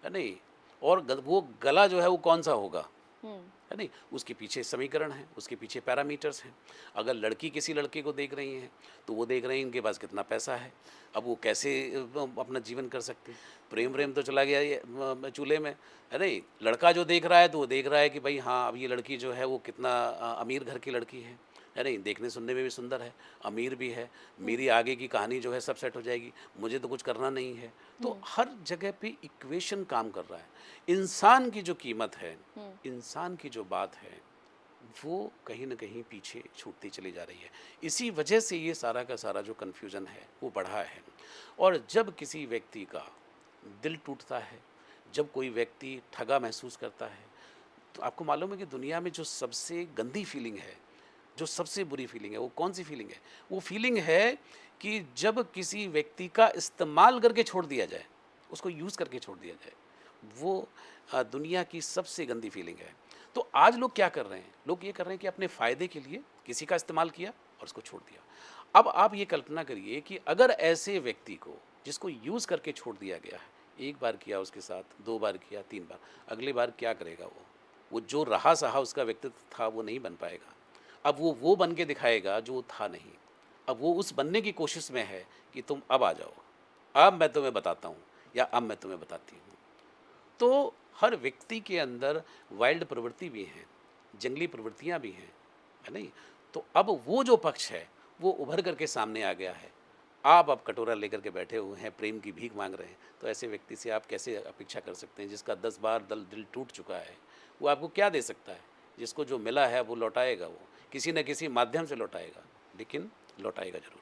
है नहीं? और वो गला जो है वो कौन-सा होगा, हुँ। है नहीं? उसके पीछे समीकरण हैं, उसके पीछे पैरामीटर्स हैं। अगर लड़की किसी लड़के को देख रही हैं, तो वो देख रही हैं इनके पास कितना पैसा है। अब वो कैसे अपना जीवन कर सकते हैं। प्रेम-व्रेम तो चला गया ये चूल्हे में, है नहीं? लड़का जो देख रहा है तो वो देख रहा है कि भई हाँ, अब ये लड़की जो है वो कितना अमीर घर की लड़की है नहीं? देखने सुनने में भी सुंदर है, अमीर भी है, हुँ। मेरी आगे की कहानी जो है सब सेट हो जाएगी, मुझे तो कुछ करना नहीं है। तो हुँ। हर जगह पे इक्वेशन काम कर रहा है। इंसान की जो कीमत है, हुँ। इंसान की जो बात है, वो कहीं न कहीं पीछे छूटती चली जा रही है। इसी वजह से ये सारा का सारा जो कन्फ्यूज़न है, वो बढ़ा है। और जब किसी व्यक्ति का दिल टूटता है, जब कोई व्यक्ति ठगा महसूस करता है, तो आपको मालूम है कि दुनिया में जो सबसे गंदी फीलिंग है, जो सबसे बुरी फीलिंग है, वो कौन-सी फीलिंग है? वो फीलिंग है कि जब किसी व्यक्ति का इस्तेमाल करके छोड़ दिया जाए, उसको यूज़ करके छोड़ दिया जाए। वो दुनिया की सबसे गंदी फीलिंग है। तो आज लोग क्या कर रहे हैं? लोग ये कर रहे हैं कि अपने फ़ायदे के लिए किसी का इस्तेमाल किया और उसको छोड़ दिया। अब आप ये कल्पना करिए कि अगर ऐसे व्यक्ति को, जिसको यूज़ करके छोड़ दिया गया है, 1 बार किया उसके साथ, 2 बार किया, 3 बार, अगली बार क्या करेगा वो? वो जो रहा-सहा उसका व्यक्तित्व था, वो नहीं बन पाएगा। अब वो बन के दिखाएगा जो वो था नहीं। अब वो उस बनने की कोशिश में है कि तुम अब आ जाओ, अब मैं तुम्हें बताता हूँ या अब मैं तुम्हें बताती हूँ। तो हर व्यक्ति के अंदर वाइल्ड प्रवृत्ति भी है, जंगली प्रवृत्तियाँ भी हैं, है नहीं? तो अब वो जो पक्ष है, वो उभर कर के सामने आ गया है। आप अब कटोरा लेकर के बैठे हुए हैं, प्रेम की भीख माँग रहे हैं, तो ऐसे व्यक्ति से आप कैसे अपेक्षा कर सकते हैं जिसका 10 बार दिल टूट चुका है? वो आपको क्या दे सकता है? जिसको जो मिला है वो लौटाएगा वो, किसी न किसी माध्यम से लौटाएगा, लेकिन लौटाएगा ज़रूर।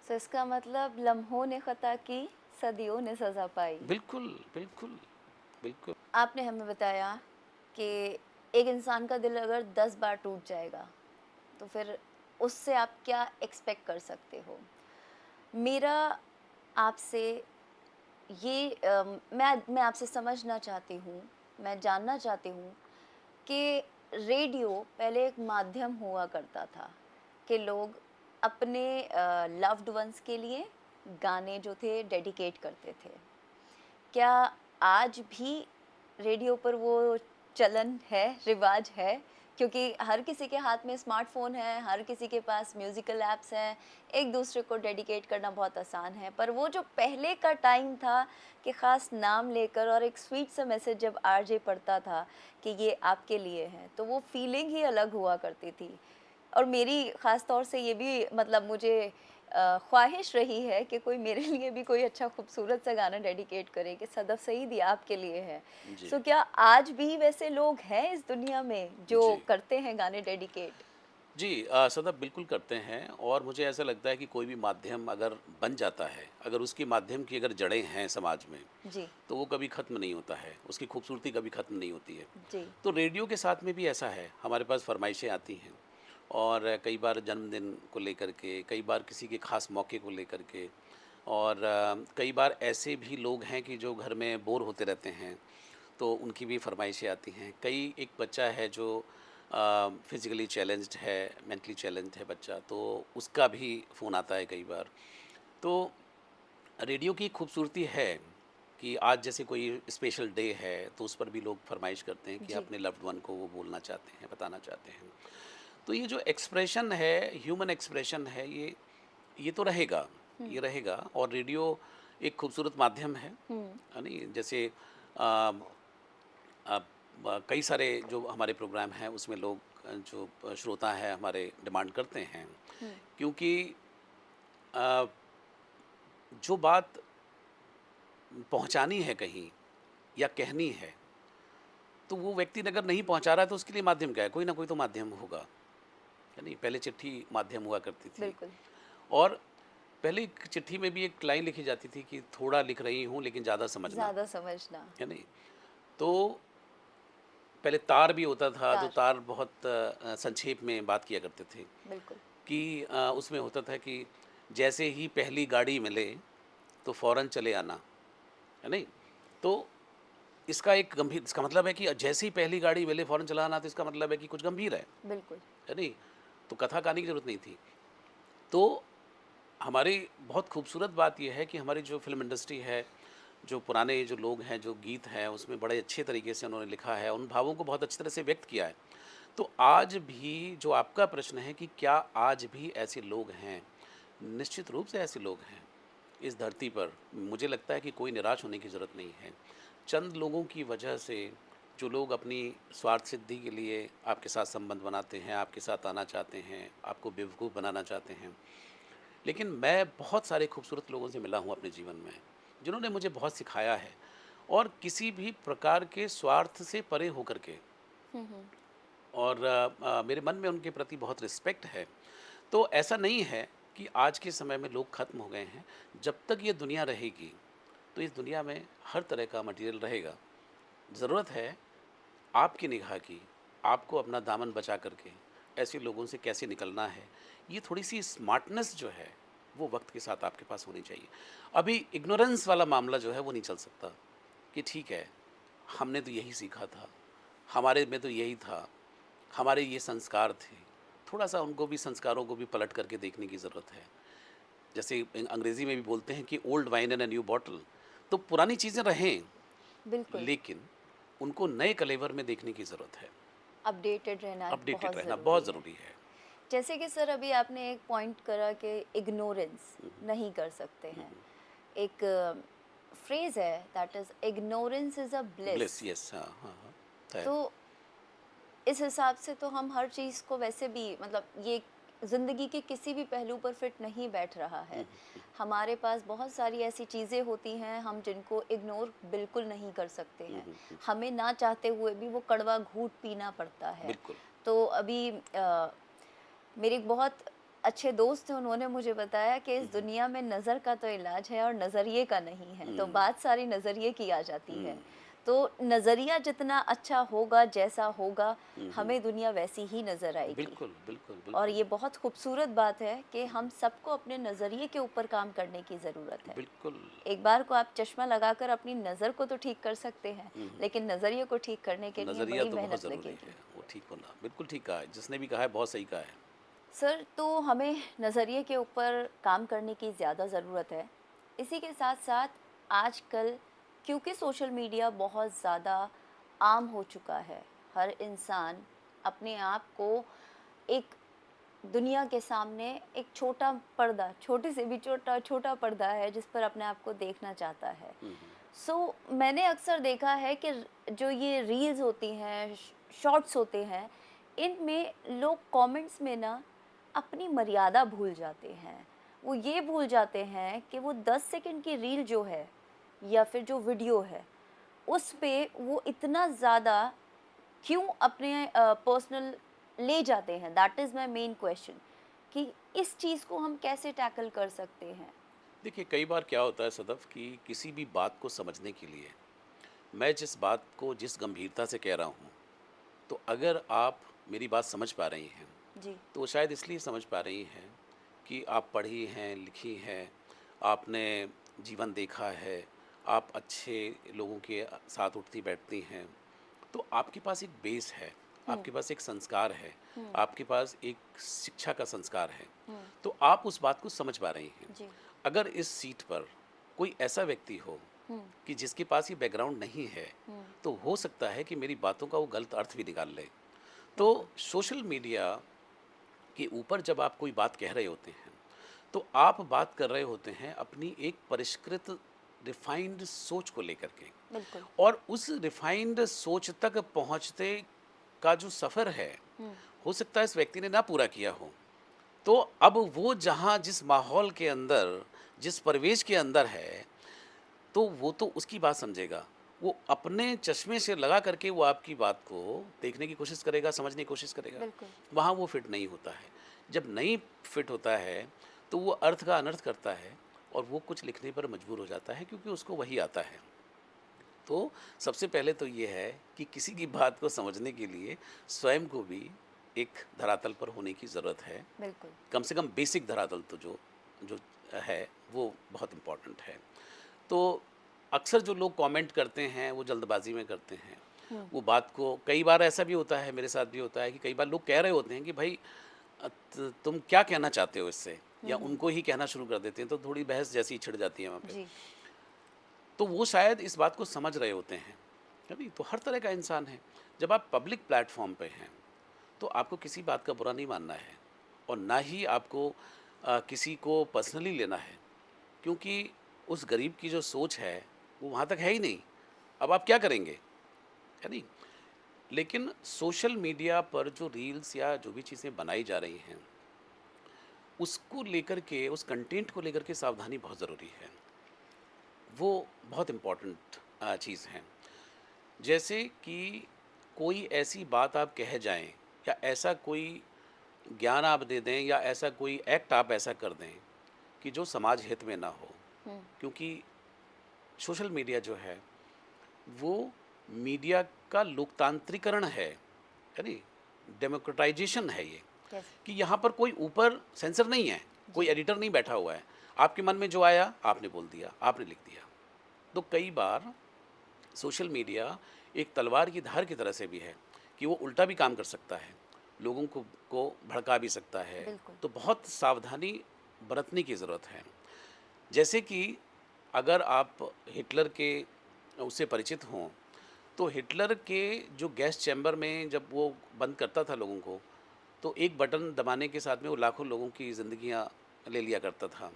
सो इसका मतलब लम्हों ने खता की, सदियों ने सज़ा पाई। बिल्कुल, बिल्कुल, बिल्कुल। आपने हमें बताया कि एक इंसान का दिल अगर 10 बार टूट जाएगा, तो फिर उससे आप क्या एक्सपेक्ट कर सकते हो? मेरा आपसे ये मैं आपसे समझना चाहती हूँ, मैं जानना चाहती हूँ कि रेडियो पहले एक माध्यम हुआ करता था कि लोग अपने लव्ड वंस के लिए गाने जो थे डेडिकेट करते थे। क्या आज भी रेडियो पर वो चलन है, रिवाज है? क्योंकि हर किसी के हाथ में स्मार्टफ़ोन है, हर किसी के पास म्यूज़िकल ऐप्स हैं, एक दूसरे को डेडिकेट करना बहुत आसान है। पर वो जो पहले का टाइम था कि ख़ास नाम लेकर और एक स्वीट सा मैसेज जब आरजे पढ़ता था कि ये आपके लिए है, तो वो फीलिंग ही अलग हुआ करती थी। और मेरी ख़ास तौर से ये भी मतलब मुझे ख़्वाहिश रही है कि कोई मेरे लिए भी कोई अच्छा खूबसूरत सा गाना डेडिकेट करे कि सदफ़ सईद ये आपके लिए है। जी, सो क्या आज भी वैसे लोग हैं इस दुनिया में जो जी। करते हैं गाने डेडिकेट? जी सदैव बिल्कुल करते हैं और मुझे ऐसा लगता है कि कोई भी माध्यम अगर बन जाता है, अगर उसकी माध्यम की अगर जड़ें हैं समाज में, जी। तो वो कभी ख़त्म नहीं होता है, उसकी खूबसूरती कभी ख़त्म नहीं होती है। जी। तो रेडियो के साथ में भी ऐसा है, हमारे पास फ़रमाइशें आती हैं और कई बार जन्मदिन को लेकर के, कई बार किसी के ख़ास मौके को लेकर के और कई बार ऐसे भी लोग हैं कि जो घर में बोर होते रहते हैं, तो उनकी भी फ़रमाइशें आती हैं। कई एक बच्चा है जो फिज़िकली चैलेंज्ड है, मेंटली चैलेंज्ड है बच्चा, तो उसका भी फ़ोन आता है कई बार। तो रेडियो की खूबसूरती है कि आज जैसे कोई स्पेशल डे है तो उस पर भी लोग फरमाइश करते हैं कि जी, अपने लव्ड वन को वो बोलना चाहते हैं, बताना चाहते हैं। तो ये जो एक्सप्रेशन है, ह्यूमन एक्सप्रेशन है, ये तो रहेगा, हुँ, ये रहेगा। और रेडियो एक खूबसूरत माध्यम हुँ, है नहीं? जैसे अ, अब कई सारे जो हमारे प्रोग्राम हैं उसमें लोग जो श्रोता हैं हमारे डिमांड करते हैं, हुँ, क्योंकि अ, जो बात पहुंचानी है कहीं या कहनी है, तो वो व्यक्ति अगर नहीं पहुंचा रहा है तो उसके लिए माध्यम क्या है? कोई ना कोई तो माध्यम होगा, है नहीं? पहले चिट्ठी माध्यम हुआ करती थी। बिल्कुल, और पहले एक चिट्ठी में भी एक लाइन लिखी जाती थी कि थोड़ा लिख रही हूँ लेकिन ज़्यादा समझना, ज़्यादा समझना, है नहीं? तो पहले तार भी होता था, जो तार, तार बहुत संक्षेप में बात किया करते थे बिल्कुल, कि उसमें होता था कि जैसे ही पहली गाड़ी मिले तो फ़ौरन चले आना, है नहीं? तो इसका मतलब है कि जैसे ही पहली गाड़ी मिले फ़ौरन चला आना, तो इसका मतलब है कि कुछ गंभीर बिल्कुल, है नहीं? तो कथा कहानी की ज़रूरत नहीं थी। तो हमारी बहुत खूबसूरत बात ये है कि हमारी जो फ़िल्म इंडस्ट्री है, जो पुराने जो लोग हैं, जो गीत हैं, उसमें बड़े अच्छे तरीके से उन्होंने लिखा है, उन भावों को बहुत अच्छी तरह से व्यक्त किया है। तो आज भी जो आपका प्रश्न है कि क्या आज भी ऐसे लोग हैं? निश्चित रूप से ऐसे लोग हैं। इस धरती पर मुझे लगता है कि कोई निराश होने की ज़रूरत नहीं है। चंद लोगों की वजह से जो लोग अपनी स्वार्थ सिद्धि के लिए आपके साथ संबंध बनाते हैं, आपके साथ आना चाहते हैं, आपको बेवकूफ़ बनाना चाहते हैं। लेकिन मैं बहुत सारे खूबसूरत लोगों से मिला हूँ अपने जीवन में, जिन्होंने मुझे बहुत सिखाया है, और किसी भी प्रकार के स्वार्थ से परे होकर के। हुँ, हुँ, और मेरे मन में उनके प्रति बहुत रिस्पेक्ट है। तो ऐसा नहीं है कि आज के समय में लोग ख़त्म हो गए हैं। जब तक ये दुनिया रहेगी, तो इस दुनिया में हर तरह का मटेरियल रहेगा। ज़रूरत है आपकी निगाह की, आपको अपना दामन बचा करके ऐसे लोगों से कैसे निकलना है, ये थोड़ी-सी स्मार्टनेस जो है, वो वक़्त के साथ आपके पास होनी चाहिए। अभी इग्नोरेंस वाला मामला जो है वो नहीं चल सकता कि ठीक है, हमने तो यही सीखा था, हमारे में तो यही था, हमारे ये संस्कार थे। थोड़ा-सा उनको भी संस्कारों को भी पलट करके देखने की ज़रूरत है। जैसे अंग्रेज़ी में भी बोलते हैं कि old wine in a new bottle. तो पुरानी चीज़ें रहें, बिल्कुल, लेकिन उनको नए कलेवर में देखने की ज़रूरत है। अपडेटेड रहना अपडेटेड बहुत रहना ज़रूरी बहुत है। ज़रूरी है। जैसे कि सर अभी आपने एक पॉइंट करा कि इग्नोरेंस हुँ, नहीं कर सकते हुँ, हैं। हुँ। एक फ्रेज़ है that is ignorance is a bliss. Bliss, yes, हाँ, हाँ, हाँ। है। तो इस हिसाब से तो हम हर चीज़ को वैसे भी मतलब ये ज़िंदगी के किसी भी पहलू पर फिट नहीं बैठ रहा हुँ, है। हुँ। हमारे पास बहुत सारी ऐसी चीज़ें होती हैं हम जिनको इग्नोर बिल्कुल नहीं कर सकते हुँ, हैं। हुँ, हुँ। हमें ना चाहते हुए भी वो कड़वा घूँट पीना पड़ता है। बिल्कुल। तो अभी मेरे एक बहुत अच्छे दोस्त हैं, उन्होंने मुझे बताया कि हुँ, इस हुँ। दुनिया में नज़र का तो इलाज है और नज़रिए का नहीं है, तो हुँ, बात सारी नज़रिए की आ जाती है। हुँ, तो नज़रिया जितना अच्छा होगा, जैसा होगा, हुँ, हुँ। हमें दुनिया वैसी ही नज़र आएगी। बिल्कुल, बिल्कुल, और बिल्कुल। ये बहुत खूबसूरत बात है कि हुँ, हम हुँ। सबको अपने नज़रिए के ऊपर काम करने की ज़रूरत है। बिल्कुल। एक बार को आप चश्मा लगाकर अपनी नज़र को तो ठीक कर सकते हैं, हुँ, हुँ। लेकिन नज़रिए को ठीक करने के लिए नज़रिया बड़ी तो बहुत मेहनत ज़रूरी है, लगेगी। वो ठीक होना। बिल्कुल ठीक कहा है, जिसने भी कहा है बहुत सही कहा है। सर, तो हमें नज़रिए के ऊपर काम करने की ज़्यादा ज़रूरत है। इसी के साथ-साथ आजकल क्योंकि सोशल मीडिया बहुत ज़्यादा आम हो चुका है, हर इंसान अपने आप को एक दुनिया के सामने एक छोटा पर्दा, छोटे से भी छोटा पर्दा है जिस पर अपने आप को देखना चाहता है। हुँ, हुँ। मैंने अक्सर देखा है कि जो ये रील्स होती हैं, शॉर्ट्स होते हैं, इनमें लोग कमेंट्स में ना अपनी मर्यादा भूल जाते हैं। वो ये भूल जाते हैं कि वो 10 सेकंड की रील जो है या फिर जो वीडियो है, उस पे वो इतना ज़्यादा क्यों अपने पर्सनल ले जाते हैं, that is my main question कि इस चीज़ को हम कैसे टैकल कर सकते हैं? देखिए, कई बार क्या होता है सदफ़ कि किसी भी बात को समझने के लिए, मैं जिस बात को जिस गंभीरता से कह रहा हूँ, तो अगर आप मेरी बात समझ पा रही हैं, जी, तो शायद इसलिए समझ पा रही हैं कि आप पढ़ी हैं, लिखी हैं, आपने जीवन देखा है, आप अच्छे लोगों के साथ उठती-बैठती हैं। तो आपके पास एक बेस है, हुँ, आपके पास एक संस्कार है, हुँ, आपके पास एक शिक्षा का संस्कार है। हुँ, तो आप उस बात को समझ पा रही हैं। जी, अगर इस सीट पर, कोई ऐसा व्यक्ति हो कि जिसके पास ये बैकग्राउंड नहीं है, तो हो सकता है कि मेरी बातों का वो गलत अर्थ भी निकाल ले। तो सोशल मीडिया के ऊपर जब आप कोई बात कह रहे होते हैं, तो आप बात कर रहे होते हैं अपनी एक परिष्कृत रिफाइंड सोच को लेकर के, बिल्कुल। और उस रिफाइंड सोच तक पहुंचते का जो सफ़र है, हो सकता है इस व्यक्ति ने ना पूरा किया हो। तो अब वो जहाँ जिस माहौल के अंदर, जिस परिवेश के अंदर है, तो वो तो उसकी बात समझेगा। वो अपने चश्मे से लगा करके वो आपकी बात को देखने की कोशिश करेगा, समझने की कोशिश करेगा। बिल्कुल। वहाँ वो फिट नहीं होता है। जब नहीं फिट होता है, तो वो अर्थ का अनर्थ करता है और वो कुछ लिखने पर मजबूर हो जाता है, क्योंकि उसको वही आता है। तो सबसे पहले तो ये है कि किसी की बात को समझने के लिए स्वयं को भी एक धरातल पर होने की ज़रूरत है। बिल्कुल। कम से कम बेसिक धरातल तो जो जो है वो बहुत इम्पोर्टेंट है। तो अक्सर जो लोग कमेंट करते हैं वो जल्दबाजी में करते हैं। वो बात को, कई बार ऐसा भी होता है, मेरे साथ भी होता है कि कई बार लोग कह रहे होते हैं कि भाई तुम क्या कहना चाहते हो इससे, या उनको ही कहना शुरू कर देते हैं, तो थोड़ी बहस जैसी छिड़ जाती है वहाँ पे। जी। तो वो शायद इस बात को समझ रहे होते हैं। है नहीं? तो हर तरह का इंसान है। जब आप पब्लिक प्लेटफॉर्म पे हैं, तो आपको किसी बात का बुरा नहीं मानना है, और ना ही आपको किसी को पर्सनली लेना है, क्योंकि उस गरीब की जो सोच है वो वहाँ तक है ही नहीं। अब आप क्या करेंगे, है नहीं? लेकिन सोशल मीडिया पर जो रील्स या जो भी चीज़ें बनाई जा रही हैं, उसको लेकर के, उस कंटेंट को लेकर के सावधानी बहुत ज़रूरी है। वो बहुत इम्पोर्टेंट चीज़ है। जैसे कि कोई ऐसी बात आप कह जाएं, या ऐसा कोई ज्ञान आप दे दें, या ऐसा कोई एक्ट आप ऐसा कर दें कि जो समाज हित में ना हो। क्योंकि सोशल मीडिया जो है वो मीडिया का लोकतांत्रिकरण है नहीं? डेमोक्रेटाइजेशन है ये, यस। कि यहाँ पर कोई ऊपर सेंसर नहीं है, कोई जी। एडिटर नहीं बैठा हुआ है। आपके मन में जो आया आपने बोल दिया, आपने लिख दिया। तो कई बार सोशल मीडिया एक तलवार की धार की तरह से भी है, कि वो उल्टा भी काम कर सकता है, लोगों को भड़का भी सकता है। बिल्कुल। तो बहुत सावधानी बरतने की ज़रूरत है। जैसे कि अगर आप हिटलर के उससे परिचित हों, तो हिटलर के जो गैस चैम्बर में जब वो बंद करता था लोगों को, तो एक बटन दबाने के साथ में वो लाखों लोगों की ज़िंदगियां ले लिया करता था।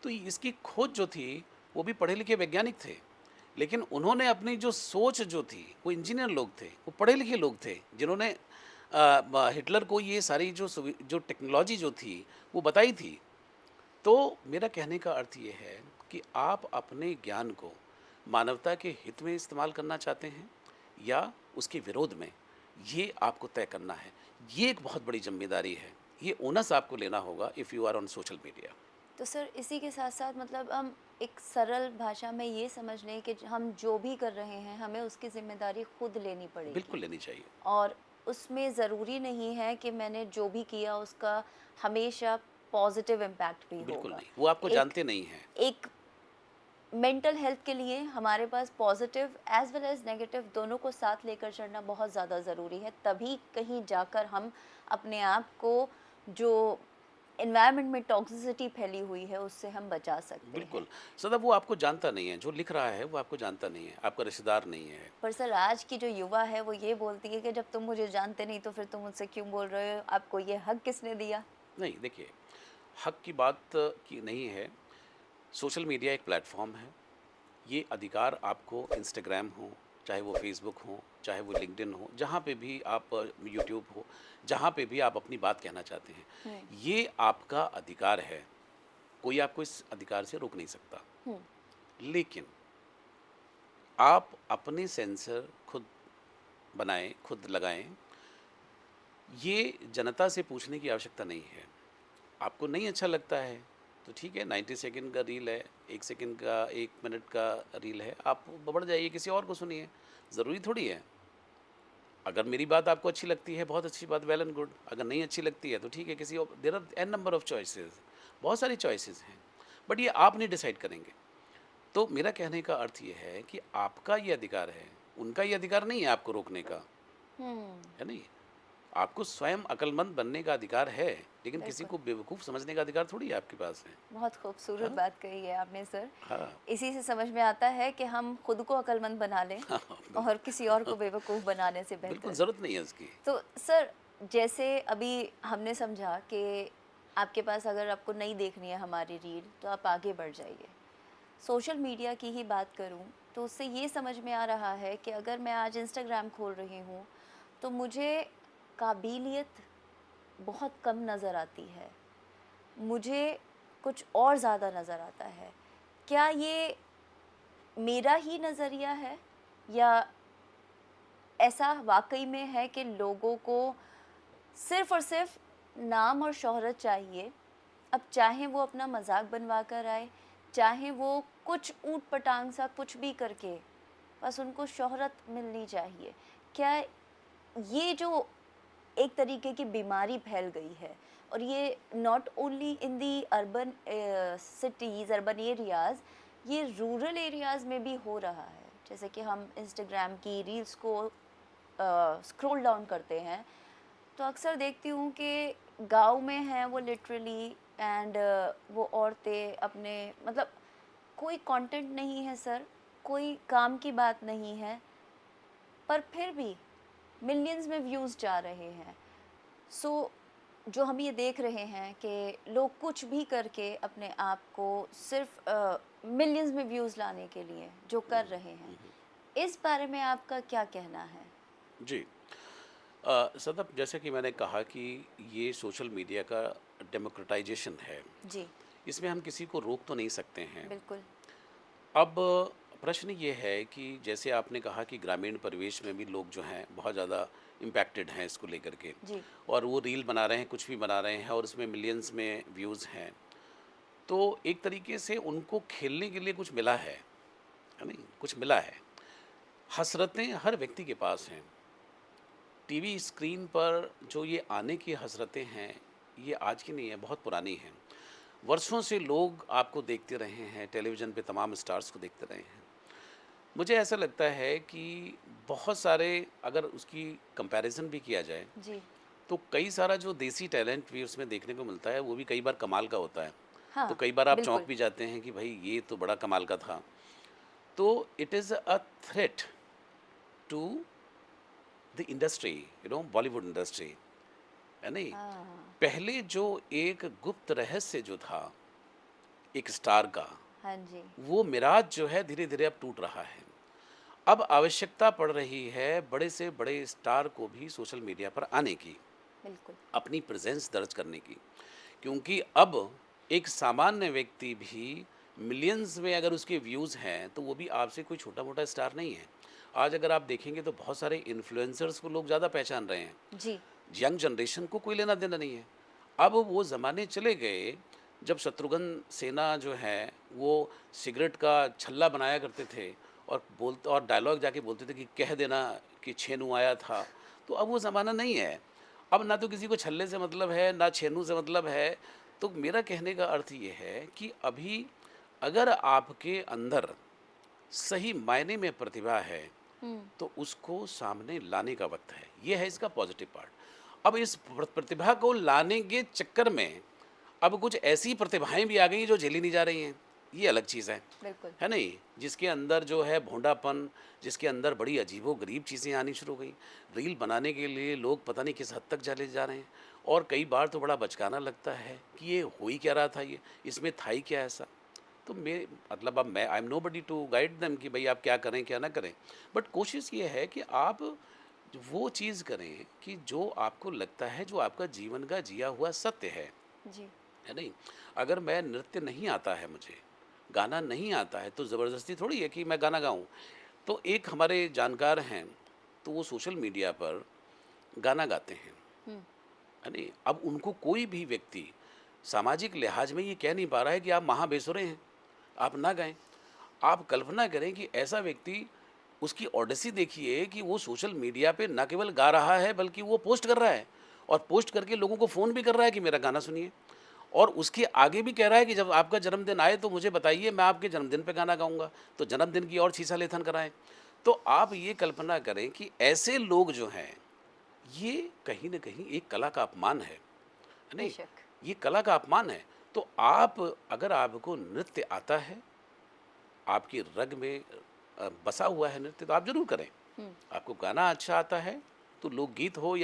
तो इसकी खोज जो थी, वो भी पढ़े लिखे वैज्ञानिक थे, लेकिन उन्होंने अपनी जो सोच जो थी, वो इंजीनियर लोग थे, वो पढ़े लिखे लोग थे, जिन्होंने हिटलर को ये सारी जो टेक्नोलॉजी जो थी वो बताई थी। तो मेरा कहने का अर्थ ये है कि आप अपने ज्ञान को मानवता के हित में इस्तेमाल करना चाहते हैं, या उसके विरोध में, ये आपको तय करना है। ये एक बहुत बड़ी जिम्मेदारी है। ये ओनस आपको लेना होगा if you are on social media. तो सर इसी के साथ साथ मतलब हम एक सरल भाषा में ये समझ लें कि हम जो भी कर रहे हैं हमें उसकी जिम्मेदारी खुद लेनी बिल्कुल पड़ेगी, लेनी चाहिए। और उसमें ज़रूरी नहीं है कि मैंने जो भी किया उसका हमेशा पॉजिटिव इम्पैक्ट भी बिल्कुल होगा। नहीं, वो आपको एक जानते नहीं हैं। एक मेंटल हेल्थ के लिए हमारे पास positive as well as negative दोनों को साथ लेकर चलना बहुत ज़्यादा ज़रूरी है, तभी कहीं जाकर हम अपने आप को जो एनवायरनमेंट में टॉक्सिसिटी फैली हुई है उससे हम बचा सकते हैं। बिल्कुल। सदा वो आपको जानता नहीं है, जो लिख रहा है वो आपको जानता नहीं है, आपका रिश्तेदार नहीं है। पर सर आज की जो युवा है वो ये बोलती है कि जब तुम मुझे जानते नहीं तो फिर तुम मुझसे क्यों बोल रहे हो, आपको ये हक किसने दिया? नहीं, देखिए, हक की बात की नहीं है। सोशल मीडिया एक प्लेटफॉर्म है। ये अधिकार आपको इंस्टाग्राम हो, चाहे वो फेसबुक हो, चाहे वो लिंक्डइन हो, जहाँ पे भी आप, यूट्यूब हो, जहाँ पे भी आप अपनी बात कहना चाहते हैं, हम्म। ये आपका अधिकार है। कोई आपको इस अधिकार से रोक नहीं सकता। हम्म। लेकिन आप अपने सेंसर खुद बनाएं, खुद लगाएं। ये जनता से पूछने की आवश्यकता नहीं है। आपको नहीं अच्छा लगता है तो ठीक है, 90 सेकंड का रील है, 1 सेकंड का, 1 मिनट का रील है, आप बढ़ जाइए, किसी और को सुनिए। ज़रूरी थोड़ी है। अगर मेरी बात आपको अच्छी लगती है, बहुत अच्छी बात, वेल एंड गुड। अगर नहीं अच्छी लगती है तो ठीक है, किसी और, there are an number of choices, बहुत सारी चॉइसेस हैं, बट ये आप नहीं डिसाइड करेंगे। तो मेरा कहने का अर्थ ये है कि आपका ये अधिकार है, उनका ये अधिकार नहीं है आपको रोकने का, हम्म। है नहीं? आपको स्वयं अक्लमंद बनने का अधिकार है, लेकिन किसी बिल्कुल। को बेवकूफ़ समझने का अधिकार थोड़ी है आपके पास है। बहुत खूबसूरत हाँ, बात कही है आपने सर। हाँ, इसी से समझ में आता है कि हम खुद को अक्लमंद बना लें हाँ, और किसी और बिल्कुल। को बेवकूफ़ बनाने से बिल्कुल बेहतर। ज़रूरत नहीं है उसकी। तो सर, जैसे अभी हमने समझा कि आपके पास अगर आपको नहीं देखनी है हमारी रील तो आप आगे बढ़ जाइए। सोशल मीडिया की ही बात करूं तो उससे ये समझ में आ रहा है कि अगर मैं आज इंस्टाग्राम खोल रही हूं तो मुझे काबिलियत बहुत कम नज़र आती है, मुझे कुछ और ज़्यादा नज़र आता है। क्या ये मेरा ही नज़रिया है या ऐसा वाक़ई में है कि लोगों को सिर्फ़ और सिर्फ़ नाम और शोहरत चाहिए? अब चाहे वो अपना मज़ाक बनवा कर आए, चाहे वो कुछ ऊट-पटांग सा कुछ भी करके, बस उनको शोहरत मिलनी चाहिए। क्या ये जो एक तरीके की बीमारी फैल गई है और ये not only in the urban cities, urban areas, ये रूरल एरियाज़ में भी हो रहा है। जैसे कि हम इंस्टाग्राम की रील्स को स्क्रॉल डाउन करते हैं तो अक्सर देखती हूँ कि गाँव में हैं वो लिटरली एंड वो औरतें अपने मतलब कोई कंटेंट नहीं है सर, कोई काम की बात नहीं है, पर फिर भी मिलियंस में व्यूज़ जा रहे हैं। सो जो हम ये देख रहे हैं कि लोग कुछ भी करके अपने आप को सिर्फ मिलियंस में व्यूज़ लाने के लिए जो कर रहे हैं, इस बारे में आपका क्या कहना है? जी। सतत जैसे कि मैंने कहा कि ये सोशल मीडिया का डेमोक्रेटाइजेशन है, जी, इसमें हम किसी को रोक तो नहीं सकते हैं। बिल्कुल। अब प्रश्न ये है कि जैसे आपने कहा कि ग्रामीण परिवेश में भी लोग जो हैं बहुत ज़्यादा इम्पैक्टेड हैं इसको लेकर के, जी, और वो रील बना रहे हैं, कुछ भी बना रहे हैं और उसमें मिलियंस में व्यूज़ हैं। तो एक तरीके से उनको खेलने के लिए कुछ मिला है नहीं? कुछ मिला है। हसरतें हर व्यक्ति के पास हैं। टीवी स्क्रीन पर जो ये आने की हसरतें हैं, ये आज की नहीं है, बहुत पुरानी हैं। वर्षों से लोग आपको देखते रहे हैं, टेलीविज़न पे तमाम स्टार्स को देखते रहे हैं। मुझे ऐसा लगता है कि बहुत सारे, अगर उसकी कंपैरिज़न भी किया जाए, जी। तो कई सारा जो देसी टैलेंट भी उसमें देखने को मिलता है, वो भी कई बार कमाल का होता है। तो हाँ, कई बार आप चौंक बिल्कुल। भी जाते हैं कि भाई ये तो बड़ा कमाल का था। तो it is a threat to the industry, Bollywood industry, है नहीं? हाँ, पहले जो एक गुप्त रहस्य जो था, एक स्टार का, हाँ जी, वो मिराज जो है धीरे-धीरे अब टूट रहा है। अब आवश्यकता पड़ रही है बड़े से बड़े स्टार को भी सोशल मीडिया पर आने की, बिल्कुल। अपनी प्रेज़ेंस दर्ज करने की। क्योंकि अब एक सामान्य व्यक्ति भी मिलियंस में अगर उसके व्यूज़ हैं, तो वो भी आपसे कोई छोटा-मोटा स्टार नहीं है। आज अगर आप देखेंगे तो बहुत सारे इन्फ्लुएंसर्स को लोग ज़्यादा पहचान रहे हैं। जी, यंग जनरेशन को कोई लेना-देना नहीं है। अब वो ज़माने चले गए, जब शत्रुघ्न सिन्हा जो हैं, वो सिगरेट का छल्ला बनाया करते थे और डायलॉग जाके बोलते थे कि कह देना कि छेनू आया था। तो अब वो ज़माना नहीं है। अब ना तो किसी को छल्ले से मतलब है, ना छेनू से मतलब है। तो मेरा कहने का अर्थ ये है कि अभी अगर आपके अंदर सही मायने में प्रतिभा है, हुँ, तो उसको सामने लाने का वक्त है। ये है इसका पॉजिटिव पार्ट। अब इस प्रतिभा को लाने के चक्कर में अब कुछ ऐसी प्रतिभाएं भी आ गई जो झेली नहीं जा रही हैं। ये अलग चीज़ बिल्कुल। है नहीं? जिसके अंदर जो है भोंडापन, जिसके अंदर बड़ी अजीबो-गरीब चीज़ें आनी शुरू हो गई। रील बनाने के लिए लोग पता नहीं किस हद तक चले जा रहे हैं, और कई बार तो बड़ा बचकाना लगता है कि ये हो ही क्या रहा था ये? इसमें था ही क्या ऐसा? तो मैं मतलब अब मैं I am nobody to guide them कि भई आप क्या करें, क्या ना करें। बट कोशिश ये है कि आप वो चीज़ करें कि जो आपको लगता है, जो आपका जीवन का जिया हुआ सत्य जी, है नहीं? अगर मैं नृत्य नहीं आता है मुझे, गाना नहीं आता है, तो ज़बरदस्ती थोड़ी है कि मैं गाना गाऊँ। तो एक हमारे जानकार हैं, तो वो सोशल मीडिया पर गाना गाते हैं, हुँ, है नहीं? अब उनको कोई भी व्यक्ति सामाजिक लिहाज में ये कह नहीं पा रहा है कि आप महाबेसुरे हैं, आप ना गाएँ। आप कल्पना करें कि ऐसा व्यक्ति, उसकी ओडेसी देखिए कि वो सोशल मीडिया पे ना केवल गा रहा है, बल्कि वो पोस्ट कर रहा है, और पोस्ट करके लोगों को फ़ोन भी कर रहा है कि मेरा गाना सुनिए। और उसके आगे भी कह रहा है कि जब आपका जन्मदिन आए तो मुझे बताइए, मैं आपके जन्मदिन पे गाना गाऊँगा, तो जन्मदिन की और छीसा-लेथन कराएँ। तो आप ये कल्पना करें कि ऐसे लोग जो हैं, ये कहीं न कहीं एक कला का अपमान है। नहीं, बेशक। ये कला का अपमान है। तो आप, अगर आपको नृत्य आता है, आपकी रग में बसा हुआ है नृत्य, तो आप ज़रूर करें। हुँ, आपको गाना अच्छा आता है, तो लोकगीत हो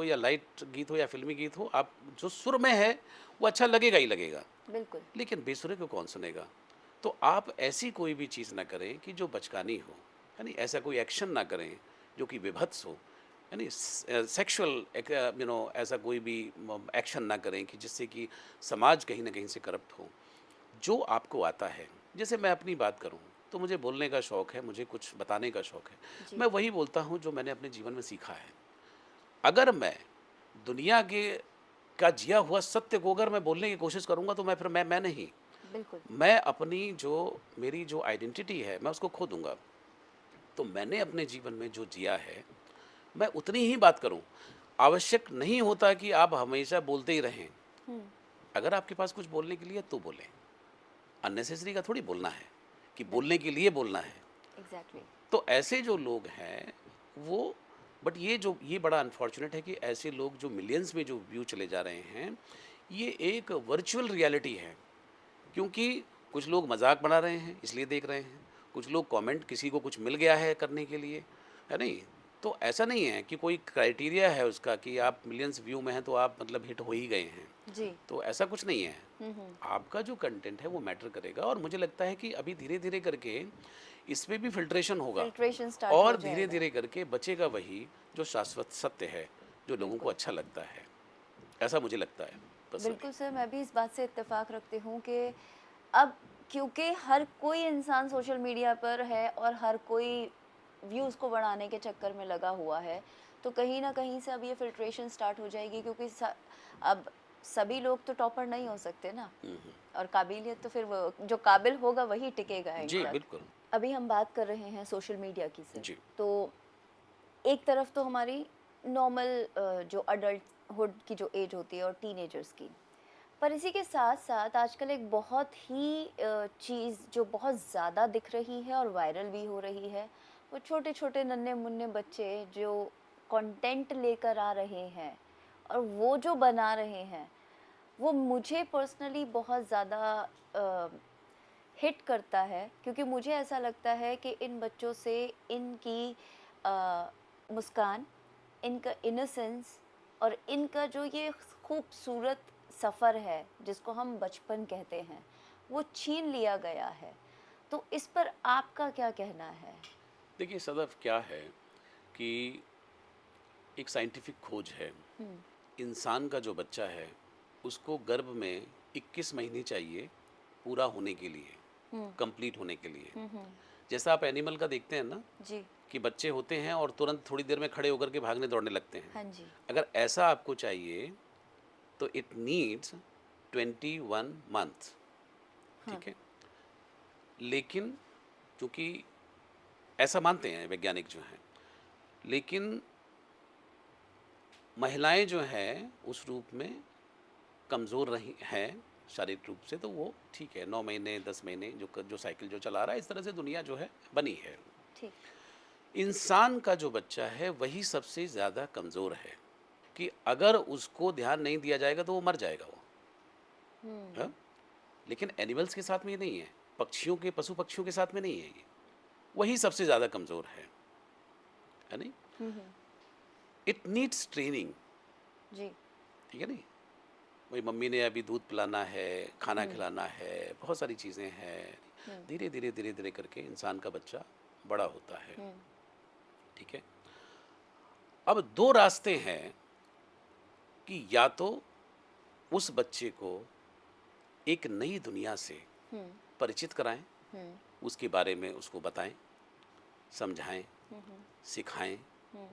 या लाइट गीत हो या फ़िल्मी गीत हो, आप जो सुर में है, वो अच्छा लगेगा ही लगेगा। बिल्कुल। लेकिन बेसुरे को कौन सुनेगा? तो आप ऐसी कोई भी चीज़ ना करें कि जो बचकानी हो, है नहीं? ऐसा कोई एक्शन ना करें जो कि विभत्स हो, है नहीं? सेक्सुअल ऐसा कोई भी एक्शन ना करें कि जिससे कि समाज कहीं न कहीं से करप्ट हो। जो आपको आता है, जैसे मैं अपनी बात करूँ, तो मुझे बोलने का शौक है, मुझे कुछ बताने का शौक है। जी। मैं वही बोलता हूँ जो मैंने अपने जीवन में सीखा है। अगर मैं दुनिया के का जिया हुआ सत्य को अगर मैं बोलने की कोशिश करूँगा, तो मैं नहीं। बिल्कुल। मैं अपनी जो मेरी जो आइडेंटिटी है, मैं उसको खो दूँगा। तो मैंने अपने जीवन में जो जिया है, मैं उतनी ही बात करूँ। आवश्यक नहीं होता कि आप हमेशा बोलते ही रहें। हुँ, अगर आपके पास कुछ बोलने के लिए है, तो बोलें। अननेसेसरी का थोड़ी बोलना है, कि बोलने बिल्कुल। के लिए बोलना है। एग्ज़ैक्टली। तो ऐसे जो लोग हैं, वो बट ये बड़ा अनफॉर्चुनेट है कि ऐसे लोग जो मिलियंस में जो व्यू चले जा रहे हैं, ये एक वर्चुअल रियलिटी है। क्योंकि कुछ लोग मज़ाक बना रहे हैं, इसलिए देख रहे हैं। कुछ लोग कमेंट, किसी को कुछ मिल गया है करने के लिए, है नहीं? तो ऐसा नहीं है कि कोई क्राइटेरिया है उसका कि आप मिलियंस व्यू में हैं तो आप मतलब हिट हो ही गए हैं। जी। तो ऐसा कुछ नहीं है। हुँ, हुँ। आपका जो कंटेंट है वो मैटर करेगा, और मुझे लगता है कि अभी धीरे-धीरे करके इसमें भी फ़िल्ट्रेशन होगा, फ़िल्ट्रेशन स्टार्ट हो और जाएगा। धीरे-धीरे करके बचेगा वही जो शाश्वत सत्य है, जो लोगों को बिल्कुल। अच्छा लगता है। ऐसा मुझे लगता है पर्सनली। बिल्कुल सर, मैं भी इस बात से इत्तेफ़ाक रखती हूँ कि अब क्योंकि हर कोई इंसान सोशल मीडिया पर है और हर कोई व्यूज़ को बढ़ाने के चक्कर में लगा हुआ है, तो कहीं न कहीं से अब ये फ़िल्ट्रेशन स्टार्ट हो जाएगी, क्योंकि स अब सभी लोग तो टॉपर नहीं हो सकते ना, हुँ, हुँ। और काबिलियत तो फिर वो जो काबिल होगा वही टिकेगा एंड जी, तक। बिल्कुल। अभी हम बात कर रहे हैं सोशल मीडिया की सर, जी। तो एक तरफ तो हमारी नॉर्मल जो अडल्टहुड की जो एज होती है और टीनेजर्स की, पर इसी के साथ-साथ आजकल एक बहुत ही चीज़ जो बहुत ज़्यादा दिख रही है और वायरल भी हो रही है, वो छोटे-छोटे नन्हे-मुन्ने बच्चे जो कंटेंट लेकर आ रहे हैं और वो जो बना रहे हैं, वो मुझे पर्सनली बहुत ज़्यादा अ, हिट करता है, क्योंकि मुझे ऐसा लगता है कि इन बच्चों से इनकी मुस्कान, इनका इनोसेंस और इनका जो ये खूबसूरत सफ़र है जिसको हम बचपन कहते हैं, वो छीन लिया गया है। तो इस पर आपका क्या कहना है? देखिए सदफ क्या है कि एक साइंटिफिक खोज है। हुँ, इंसान का जो बच्चा है, उसको गर्भ में 21 महीने चाहिए पूरा होने के लिए, हुँ, कंप्लीट होने के लिए। हुँ, हुँ। जैसा आप एनिमल का देखते हैं ना, जी, कि बच्चे होते हैं और तुरंत थोड़ी देर में खड़े होकर के भागने दौड़ने लगते हैं। हाँ जी। अगर ऐसा आपको चाहिए, तो इट नीड्स 21 मंथ, हाँ, ठीक है? लेकिन चूँकि ऐसा मानते हैं वैज्ञानिक जो हैं, लेकिन महिलाएँ जो हैं उस रूप में कमज़ोर रही हैं शारीरिक रूप से, तो वो ठीक है, 9 महीने 10 महीने जो साइकिल जो चला रहा है, इस तरह से दुनिया जो है बनी है। ठीक। इंसान का जो बच्चा है वही सबसे ज़्यादा कमज़ोर है, कि अगर उसको ध्यान नहीं दिया जाएगा तो वो मर जाएगा वो, हाँ? हुँ, लेकिन एनिमल्स के साथ में ये नहीं है, पक्षियों के पशु पक्षियों के साथ में नहीं है ये, वही सबसे ज़्यादा कमज़ोर है नहीं? हुँ, हुँ। इट नीड्स ट्रेनिंग, जी, ठीक है नहीं? वही मम्मी ने अभी दूध पिलाना है, खाना हुँ, खिलाना है, बहुत सारी चीज़ें हैं। हुँ, धीरे-धीरे करके इंसान का बच्चा बड़ा होता है, हुँ, ठीक है? अब 2 रास्ते हैं कि या तो उस बच्चे को एक नई दुनिया से हुँ, परिचित कराएँ, हुँ, उसके बारे में उसको बताएँ, समझाएँ, हुँ, हुँ, सिखाएँ, हुँ,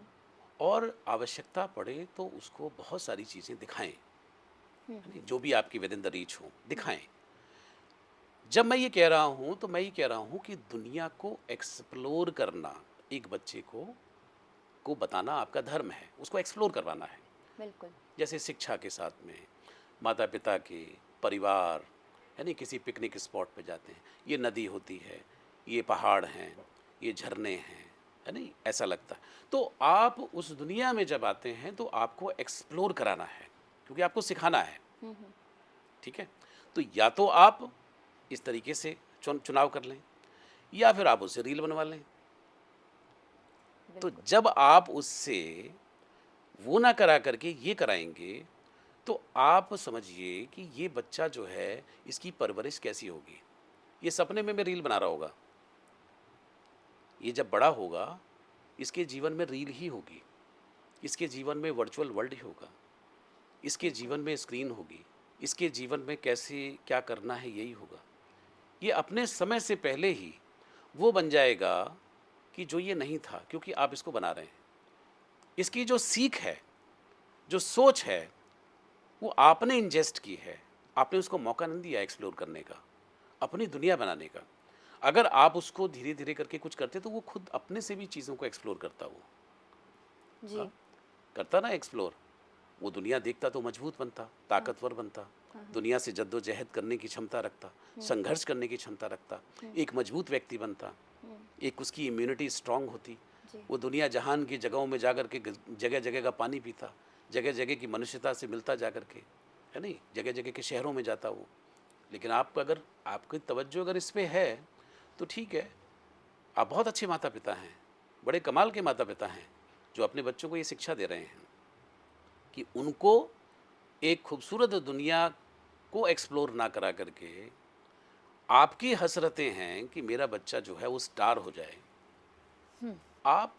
और आवश्यकता पड़े तो उसको बहुत सारी चीज़ें दिखाएँ, हुँ, है हुँ, नहीं? जो भी आपकी विदिन द रीच हो, दिखाएँ। जब मैं ये कह रहा हूँ, तो मैं ये कह रहा हूँ कि दुनिया को एक्सप्लोर करना, एक बच्चे को बताना आपका धर्म है, उसको एक्सप्लोर करवाना है। बिल्कुल। जैसे शिक्षा के साथ में, माता-पिता के, परिवार, है नहीं? किसी पिकनिक स्पॉट पे जाते हैं, ये नदी होती है, ये पहाड़ हैं, ये झरने हैं, है नहीं, ऐसा लगता है। तो आप उस दुनिया में जब आते हैं तो आपको एक्सप्लोर कराना है, क्योंकि आपको सिखाना है, ठीक है। तो या तो आप इस तरीके से चुनाव कर लें, या फिर आप उससे रील बनवा लें। तो बिल्कुल। जब आप उससे वो ना करा करके ये कराएंगे, तो आप समझिए कि ये बच्चा जो है, इसकी परवरिश कैसी होगी। ये सपने में रील बना रहा होगा, ये जब बड़ा होगा इसके जीवन में रील ही होगी, इसके जीवन में वर्चुअल वर्ल्ड ही होगा, इसके बिल्कुल। जीवन में स्क्रीन होगी, इसके जीवन में कैसे क्या करना है यही होगा। ये अपने समय से पहले ही वो बन जाएगा कि जो ये नहीं था, क्योंकि आप इसको बना रहे हैं। इसकी जो सीख है, जो सोच है, वो आपने इंजेस्ट की है, आपने उसको मौका नहीं दिया एक्सप्लोर करने का, अपनी दुनिया बनाने का। अगर आप उसको धीरे धीरे करके कुछ करते तो वो खुद अपने से भी चीज़ों को एक्सप्लोर करता, वो जी। हाँ, करता ना एक्सप्लोर। वो दुनिया देखता तो मजबूत बनता, ताकतवर बनता, दुनिया से जद्दोजहद करने की क्षमता रखता, संघर्ष करने की क्षमता रखता, एक मजबूत व्यक्ति बनता, एक उसकी इम्यूनिटी स्ट्रांग होती। जी। वो दुनिया जहान की जगहों में जाकर के जगह जगह का पानी पीता, जगह जगह की मनुष्यता से मिलता जा कर के, है नहीं, जगह जगह के शहरों में जाता वो। लेकिन आप अगर आपकी तवज्जो अगर इस पे है तो ठीक है, आप बहुत अच्छे माता पिता हैं, बड़े कमाल के माता पिता हैं, जो अपने बच्चों को ये शिक्षा दे रहे हैं कि उनको एक खूबसूरत दुनिया को एक्सप्लोर ना करा करके आपकी हसरतें हैं कि मेरा बच्चा जो है वो स्टार हो जाए। आप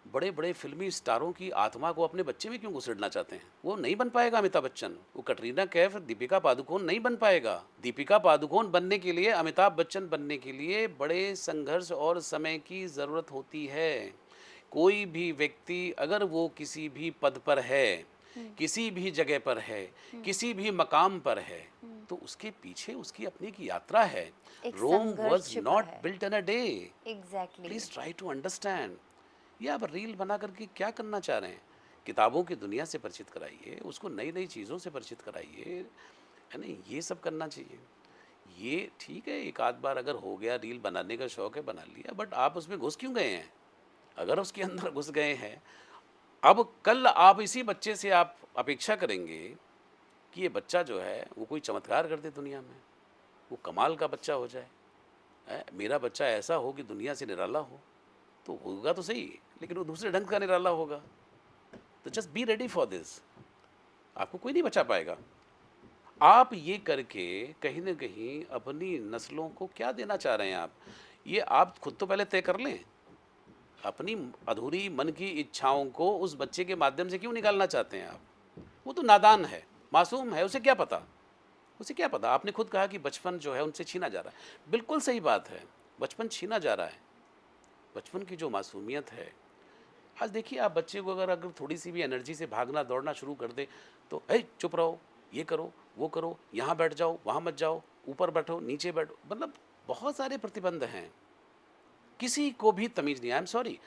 बड़े बड़े फिल्मी स्टारों की आत्मा को अपने बच्चे में क्यों घुसेड़ना चाहते हैं? वो नहीं बन पाएगा अमिताभ बच्चन, वो कटरीना कैफ, दीपिका पादुकोण नहीं बन पाएगा। दीपिका पादुकोण बनने के लिए, अमिताभ बच्चन बनने के लिए बड़े संघर्ष और समय की ज़रूरत होती है। कोई भी व्यक्ति अगर वो किसी भी पद पर है, किसी भी जगह पर है, किसी भी मकाम पर है, तो उसके पीछे उसकी अपनी की यात्रा है। एक रोम संघर्ष वॉज छिपा नॉट है। Built in a day. Exactly. Please try to understand. ये आप रील बना करके क्या करना चाह रहे हैं? किताबों की दुनिया से परिचित कराइए, उसको नई नई चीज़ों से परिचित कराइए, है ना, ये सब करना चाहिए। ये ठीक है, एक आध बार अगर हो गया, रील बनाने का शौक है, बना लिया, बट आप उसमें घुस क्यों गए हैं? अगर उसके अंदर घुस गए हैं, अब कल आप इसी बच्चे से आप अपेक्षा करेंगे कि ये बच्चा जो है वो कोई चमत्कार कर दे दुनिया में, वो कमाल का बच्चा हो जाए, मेरा बच्चा ऐसा हो कि दुनिया से निराला हो। तो होगा तो सही, लेकिन वो दूसरे ढंग का निराला होगा। तो just be ready for this. आपको कोई नहीं बचा पाएगा। आप ये करके कहीं ना कहीं अपनी नस्लों को क्या देना चाह रहे हैं आप? ये आप खुद तो पहले तय कर लें। अपनी अधूरी मन की इच्छाओं को उस बच्चे के माध्यम से क्यों निकालना चाहते हैं आप? वो तो नादान है, मासूम है, उसे क्या पता? उसे क्या पता? आपने खुद कहा कि बचपन जो है उनसे छीना जा रहा है। बिल्कुल सही बात है, बचपन छीना जा रहा है। बचपन की जो मासूमियत है, आज देखिए, आप बच्चे को अगर अगर थोड़ी सी भी एनर्जी से भागना दौड़ना शुरू कर दे तो है चुप रहो, ये करो, वो करो, यहाँ बैठ जाओ, वहाँ मत जाओ, ऊपर बैठो, नीचे बैठो, मतलब बहुत सारे प्रतिबंध हैं। किसी को भी तमीज़ नहीं। आई एम सॉरी,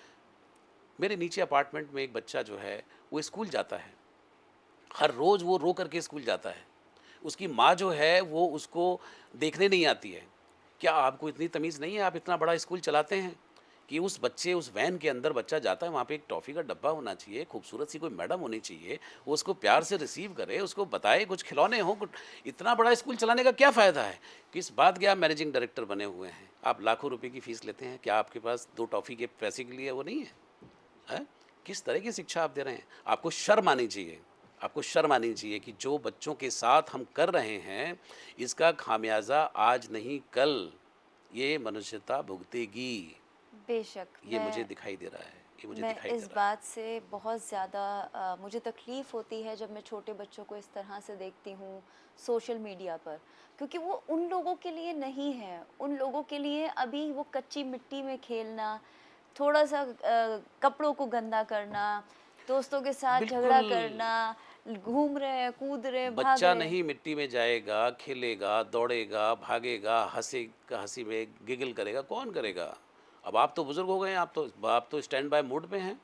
मेरे नीचे अपार्टमेंट में एक बच्चा जो है वो स्कूल जाता है, हर रोज़ वो रो करके स्कूल जाता है। उसकी माँ जो है वो उसको देखने नहीं आती है। क्या आपको इतनी तमीज़ नहीं है? आप इतना बड़ा स्कूल चलाते हैं कि उस बच्चे, उस वैन के अंदर बच्चा जाता है, वहाँ पे एक टॉफ़ी का डब्बा होना चाहिए, खूबसूरत सी कोई मैडम होनी चाहिए, वो उसको प्यार से रिसीव करे, उसको बताए, कुछ खिलौने हों, कुछ। इतना बड़ा स्कूल चलाने का क्या फ़ायदा है? किस बात के आप मैनेजिंग डायरेक्टर बने हुए हैं? आप लाखों रुपए की फ़ीस लेते हैं, क्या आपके पास 2 टॉफ़ी के पैसे के लिए वो नहीं है? हैं? किस तरह की शिक्षा आप दे रहे हैं? आपको शर्म आनी चाहिए। आपको शर्म आनी चाहिए कि जो बच्चों के साथ हम कर रहे हैं, इसका खामियाज़ा आज नहीं कल ये मनुष्यता भुगतेगी। बेशक। ये मुझे दिखाई दे रहा है, ये मुझे मैं दिखाई दे इस रहा है। बात से बहुत ज़्यादा मुझे तकलीफ़ होती है जब मैं छोटे बच्चों को इस तरह से देखती हूँ सोशल मीडिया पर, क्योंकि वो उन लोगों के लिए नहीं है। उन लोगों के लिए अभी वो कच्ची मिट्टी में खेलना, थोड़ा सा कपड़ों को गंदा करना, दोस्तों के साथ बिल्कुल, झगड़ा करना, घूम रहे हैं, कूद रहे हैं, भाग बच्चा रहे हैं। नहीं मिट्टी में जाएगा, खेलेगा, दौड़ेगा, भागेगा, हँसेगा, हँसी में गिगल करेगा, कौन करेगा? अब आप तो बुज़ुर्ग हो गए हैं, आप तो स्टैंड बाय मोड पे हैं।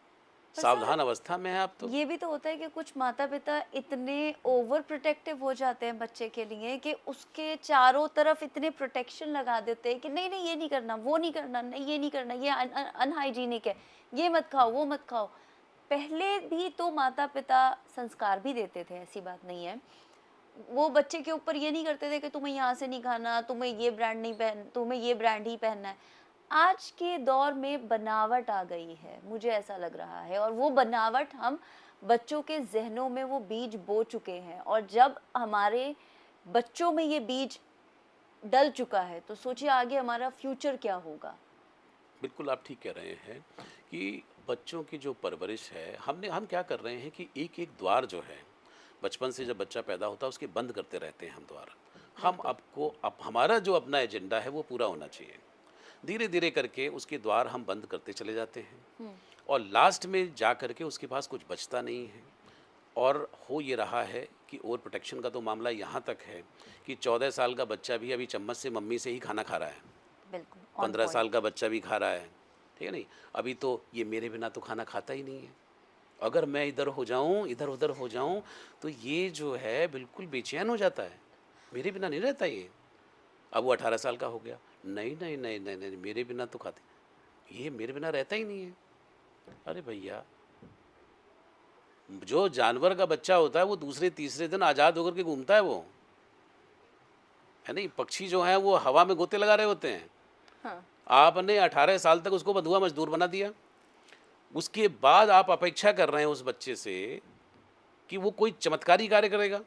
पर सावधान अवस्था में है आप तो। ये भी तो होता है कि कुछ माता पिता इतने ओवर प्रोटेक्टिव हो जाते हैं बच्चे के लिए कि उसके चारों तरफ इतने प्रोटेक्शन लगा देते हैं कि नहीं नहीं ये नहीं करना, वो नहीं करना, नहीं ये नहीं करना, ये अनहाइजीनिक है, ये मत खाओ, वो मत खाओ। पहले भी तो माता पिता संस्कार भी देते थे, ऐसी बात नहीं है। वो बच्चे के ऊपर ये नहीं करते थे कि तुम्हें यहाँ से नहीं खाना, तुम्हें ये ब्रांड नहीं पहन, तुम्हें ये ब्रांड ही पहनना है। आज के दौर में बनावट आ गई है, मुझे ऐसा लग रहा है, और वो बनावट हम बच्चों के ज़हनों में वो बीज बो चुके हैं, और जब हमारे बच्चों में ये बीज डल चुका है तो सोचिए आगे हमारा फ्यूचर क्या होगा। बिल्कुल आप ठीक कह रहे हैं कि बच्चों की जो परवरिश है, हम क्या कर रहे हैं कि एक एक द्वार जो है, बचपन से जब बच्चा पैदा होता है उसके बंद करते रहते हैं हम द्वार। हम बिल्कुल। आपको अब हमारा जो अपना एजेंडा है वो पूरा होना चाहिए। धीरे धीरे करके उसके द्वार हम बंद करते चले जाते हैं, और लास्ट में जा करके उसके पास कुछ बचता नहीं है। और हो ये रहा है कि ओवर प्रोटेक्शन का तो मामला यहाँ तक है कि 14 साल का बच्चा भी अभी चम्मच से मम्मी से ही खाना खा रहा है, बिल्कुल ऑन 15 साल पॉइंट। का बच्चा भी खा रहा है, ठीक है नहीं। अभी तो ये मेरे बिना तो खाना खाता ही नहीं है, अगर मैं इधर हो जाऊं, इधर उधर हो जाऊं, तो ये जो है बिल्कुल बेचैन हो जाता है, मेरे बिना नहीं रहता ये। अब वो 18 साल का हो गया, नहीं नहीं नहीं नहीं नहीं मेरे बिना तो खाते, ये मेरे बिना रहता ही नहीं है। अरे भैया, जो जानवर का बच्चा होता है वो दूसरे तीसरे दिन आज़ाद होकर के घूमता है, वो है नहीं। पक्षी जो हैं वो हवा में गोते लगा रहे होते हैं, हाँ, आपने 18 साल तक उसको बंधुआ मजदूर बना दिया। उसके बाद आप अपेक्षा कर रहे हैं उस बच्चे से कि वो कोई चमत्कारी कार्य करेगा।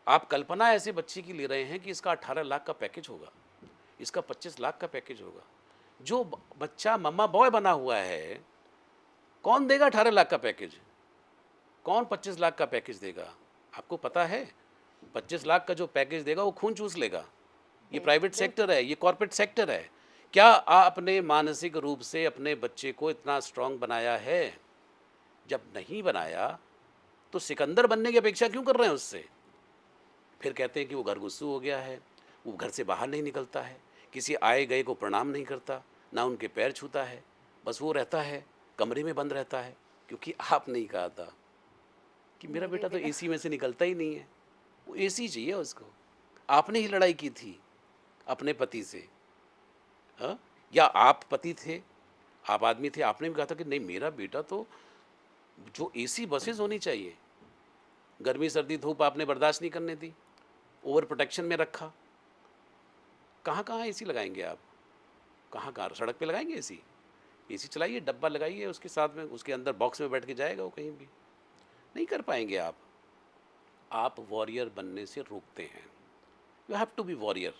आप कल्पना ऐसे बच्चे की ले रहे हैं कि इसका 18 लाख का पैकेज होगा, इसका 25 लाख का पैकेज होगा। जो बच्चा मम्मा बॉय बना हुआ है, कौन देगा 18 लाख का पैकेज? कौन 25 लाख का पैकेज देगा? आपको पता है 25 लाख का जो पैकेज देगा वो खून चूस लेगा। ये प्राइवेट सेक्टर है, ये कॉर्पोरेट सेक्टर है। क्या आपने मानसिक रूप से अपने बच्चे को इतना स्ट्रांग बनाया है? जब नहीं बनाया तो सिकंदर बनने की अपेक्षा क्यों कर रहे हैं उससे? फिर कहते हैं कि वो घर गुस्सू हो गया है, वो घर से बाहर नहीं निकलता है, किसी आए गए को प्रणाम नहीं करता, ना उनके पैर छूता है, बस वो रहता है कमरे में बंद रहता है। क्योंकि आपने ही कहा था कि मेरा मेरे बेटा तो बिना। एसी में से निकलता ही नहीं है, वो एसी चाहिए उसको। आपने ही लड़ाई की थी अपने पति से, हाँ? या आप पति थे, आप आदमी थे, आपने भी कहा था कि नहीं मेरा बेटा तो जो एसी बसेस होनी चाहिए, गर्मी सर्दी धूप आपने बर्दाश्त नहीं करने दी, ओवर प्रोटेक्शन में रखा। कहाँ कहाँ एसी लगाएंगे आप? कहाँ कहाँ सड़क पे लगाएंगे एसी? एसी चलाइए, डब्बा लगाइए उसके साथ में, उसके अंदर बॉक्स में बैठ के जाएगा वो कहीं भी। नहीं कर पाएंगे आप। आप वॉरियर बनने से रोकते हैं। You have to be warrior.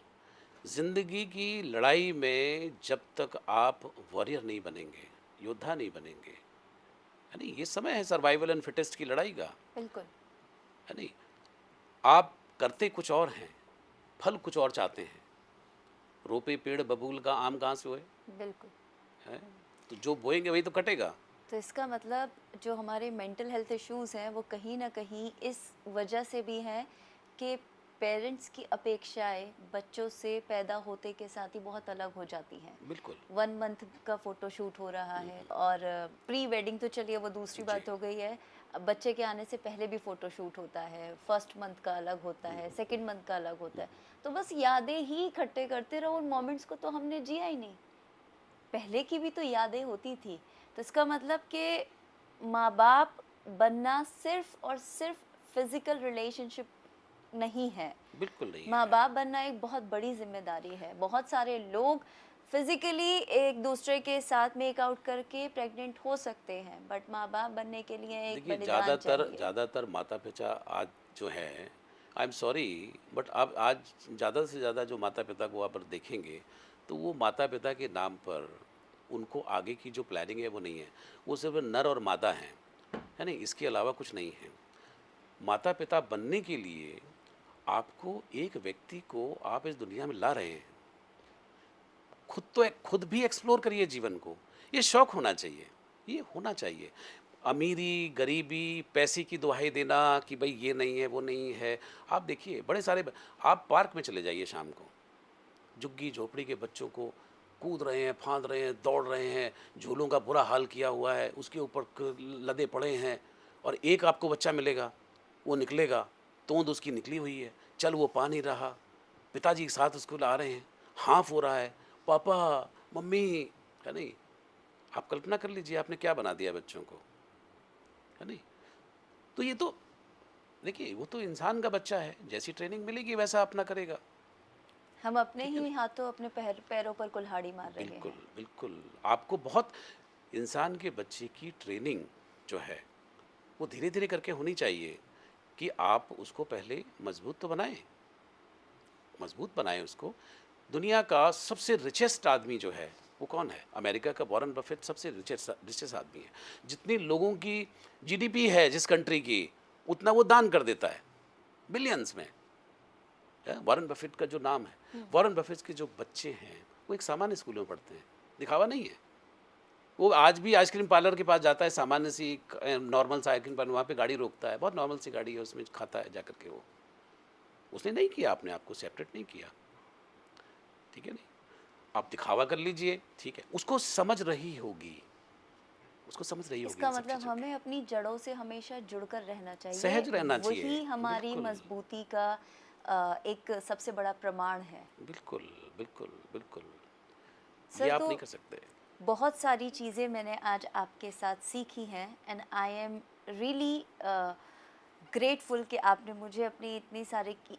ज़िंदगी की लड़ाई में जब तक आप वॉरियर नहीं बनेंगे, योद्धा नहीं बनेंगे, है नहीं, ये समय है सर्वाइवल एंड फिटेस्ट की लड़ाई का, बिल्कुल। है नहीं। आप करते कुछ और हैं, फल कुछ और चाहते हैं। रोपे पेड़ बबूल का आम कहाँ से हुए? बिल्कुल। है, तो जो बोएंगे वही तो कटेगा। तो इसका मतलब जो हमारे मेंटल हेल्थ इश्यूज हैं वो कहीं ना कहीं इस वजह से भी हैं कि पेरेंट्स की अपेक्षाएं बच्चों से पैदा होते के साथ ही बहुत अलग हो जाती हैं। बिल्कुल। 1 मंथ का फोटो शूट हो रहा है, और प्री वेडिंग तो चलिए वो दूसरी बात जी। हो गई है। अब बच्चे के आने से पहले भी फोटो शूट होता है, फर्स्ट मंथ का अलग होता है, सेकंड मंथ का अलग होता है। तो बस यादें ही इकट्ठे करते रहो, उन मोमेंट्स को तो हमने जिया ही नहीं। पहले की भी तो यादें होती थी। तो इसका मतलब कि माँ बाप बनना सिर्फ और सिर्फ फिजिकल रिलेशनशिप नहीं है। बिल्कुल नहीं माँ है। बाप बनना एक बहुत बड़ी जिम्मेदारी है। बहुत सारे लोग फिजिकली एक दूसरे के साथ मेकआउट करके प्रेग्नेंट हो सकते हैं, बट माँ बाप बनने के लिए एक देखिए, बलिदान चाहिए। ज़्यादातर माता पिता आज जो हैं, आई एम सॉरी, बट आप आज ज़्यादा से ज़्यादा जो माता पिता को आप देखेंगे तो वो माता पिता के नाम पर उनको आगे की जो प्लानिंग है वो नहीं है। वो सिर्फ नर और मादा हैं, है नहीं, इसके अलावा कुछ नहीं है। माता पिता बनने के लिए आपको एक व्यक्ति को आप इस दुनिया में ला रहे हैं, खुद भी एक्सप्लोर करिए जीवन को। ये शौक होना चाहिए, ये होना चाहिए। अमीरी गरीबी पैसे की दुहाई देना कि भाई ये नहीं है वो नहीं है। आप देखिए बड़े सारे आप पार्क में चले जाइए शाम को, झुग्गी झोपड़ी के बच्चों को कूद रहे हैं, फांद रहे हैं, दौड़ रहे हैं, झूलों का बुरा हाल किया हुआ है, उसके ऊपर लदे पड़े हैं। और एक आपको बच्चा मिलेगा, वो निकलेगा, तोंद उसकी निकली हुई है, चल वो पा नहीं रहा, पिताजी के साथ उसको ला रहे हैं, हाँफ हो रहा है, पापा, मम्मी, है नहीं। आप कल्पना कर लीजिए आपने क्या बना दिया बच्चों को, है नहीं। तो ये तो देखिए, वो तो इंसान का बच्चा है, जैसी ट्रेनिंग मिलेगी वैसा अपना करेगा। हम अपने ठीक है ना। ही हाथों अपने पैरों पर कुल्हाड़ी मार रहे बिल्कुल हैं। बिल्कुल। आपको बहुत इंसान के बच्चे की ट्रेनिंग जो है वो धीरे धीरे करके होनी चाहिए कि आप उसको पहले मजबूत तो बनाएं, मजबूत बनाएं उसको। दुनिया का सबसे रिचेस्ट आदमी जो है वो कौन है? अमेरिका का वॉरेन बफेट सबसे रिचेस्ट रिचेस्ट आदमी है। जितनी लोगों की जीडीपी है जिस कंट्री की, उतना वो दान कर देता है, बिलियंस में। वॉरेन बफेट का जो नाम है, वॉरेन बफेट के जो बच्चे हैं वो एक सामान्य स्कूल में पढ़ते हैं, दिखावा नहीं है। वो आज भी आइसक्रीम पार्लर के पास जाता है, सामान्य सी नॉर्मल सा आइसक्रीम पार्लर, वहाँ पे गाड़ी रोकता है, बहुत नॉर्मल सी गाड़ी है, उसमें खाता है जाकर के। वो उसने नहीं किया, अपने आप को सेपरेट नहीं किया, ठीक है नहीं। आप दिखावा कर लीजिए, ठीक है, उसको समझ रही होगी, उसको समझ रही होगी इसका इन सब मतलब चीज़ों की। हमें अपनी जड़ों से हमेशा जुड़कर रहना चाहिए। सहज रहना चाहिए। वही हमारी बिल्कुल मजबूती का एक सबसे बड़ा प्रमाण है। बिल्कुल बिल्कुल बिल्कुल। ये सर, आप नहीं तो कर सकते। बहुत सारी चीज़ें मैंने आज आपके साथ सीखी हैं, and I am really grateful कि आपने मुझे अपनी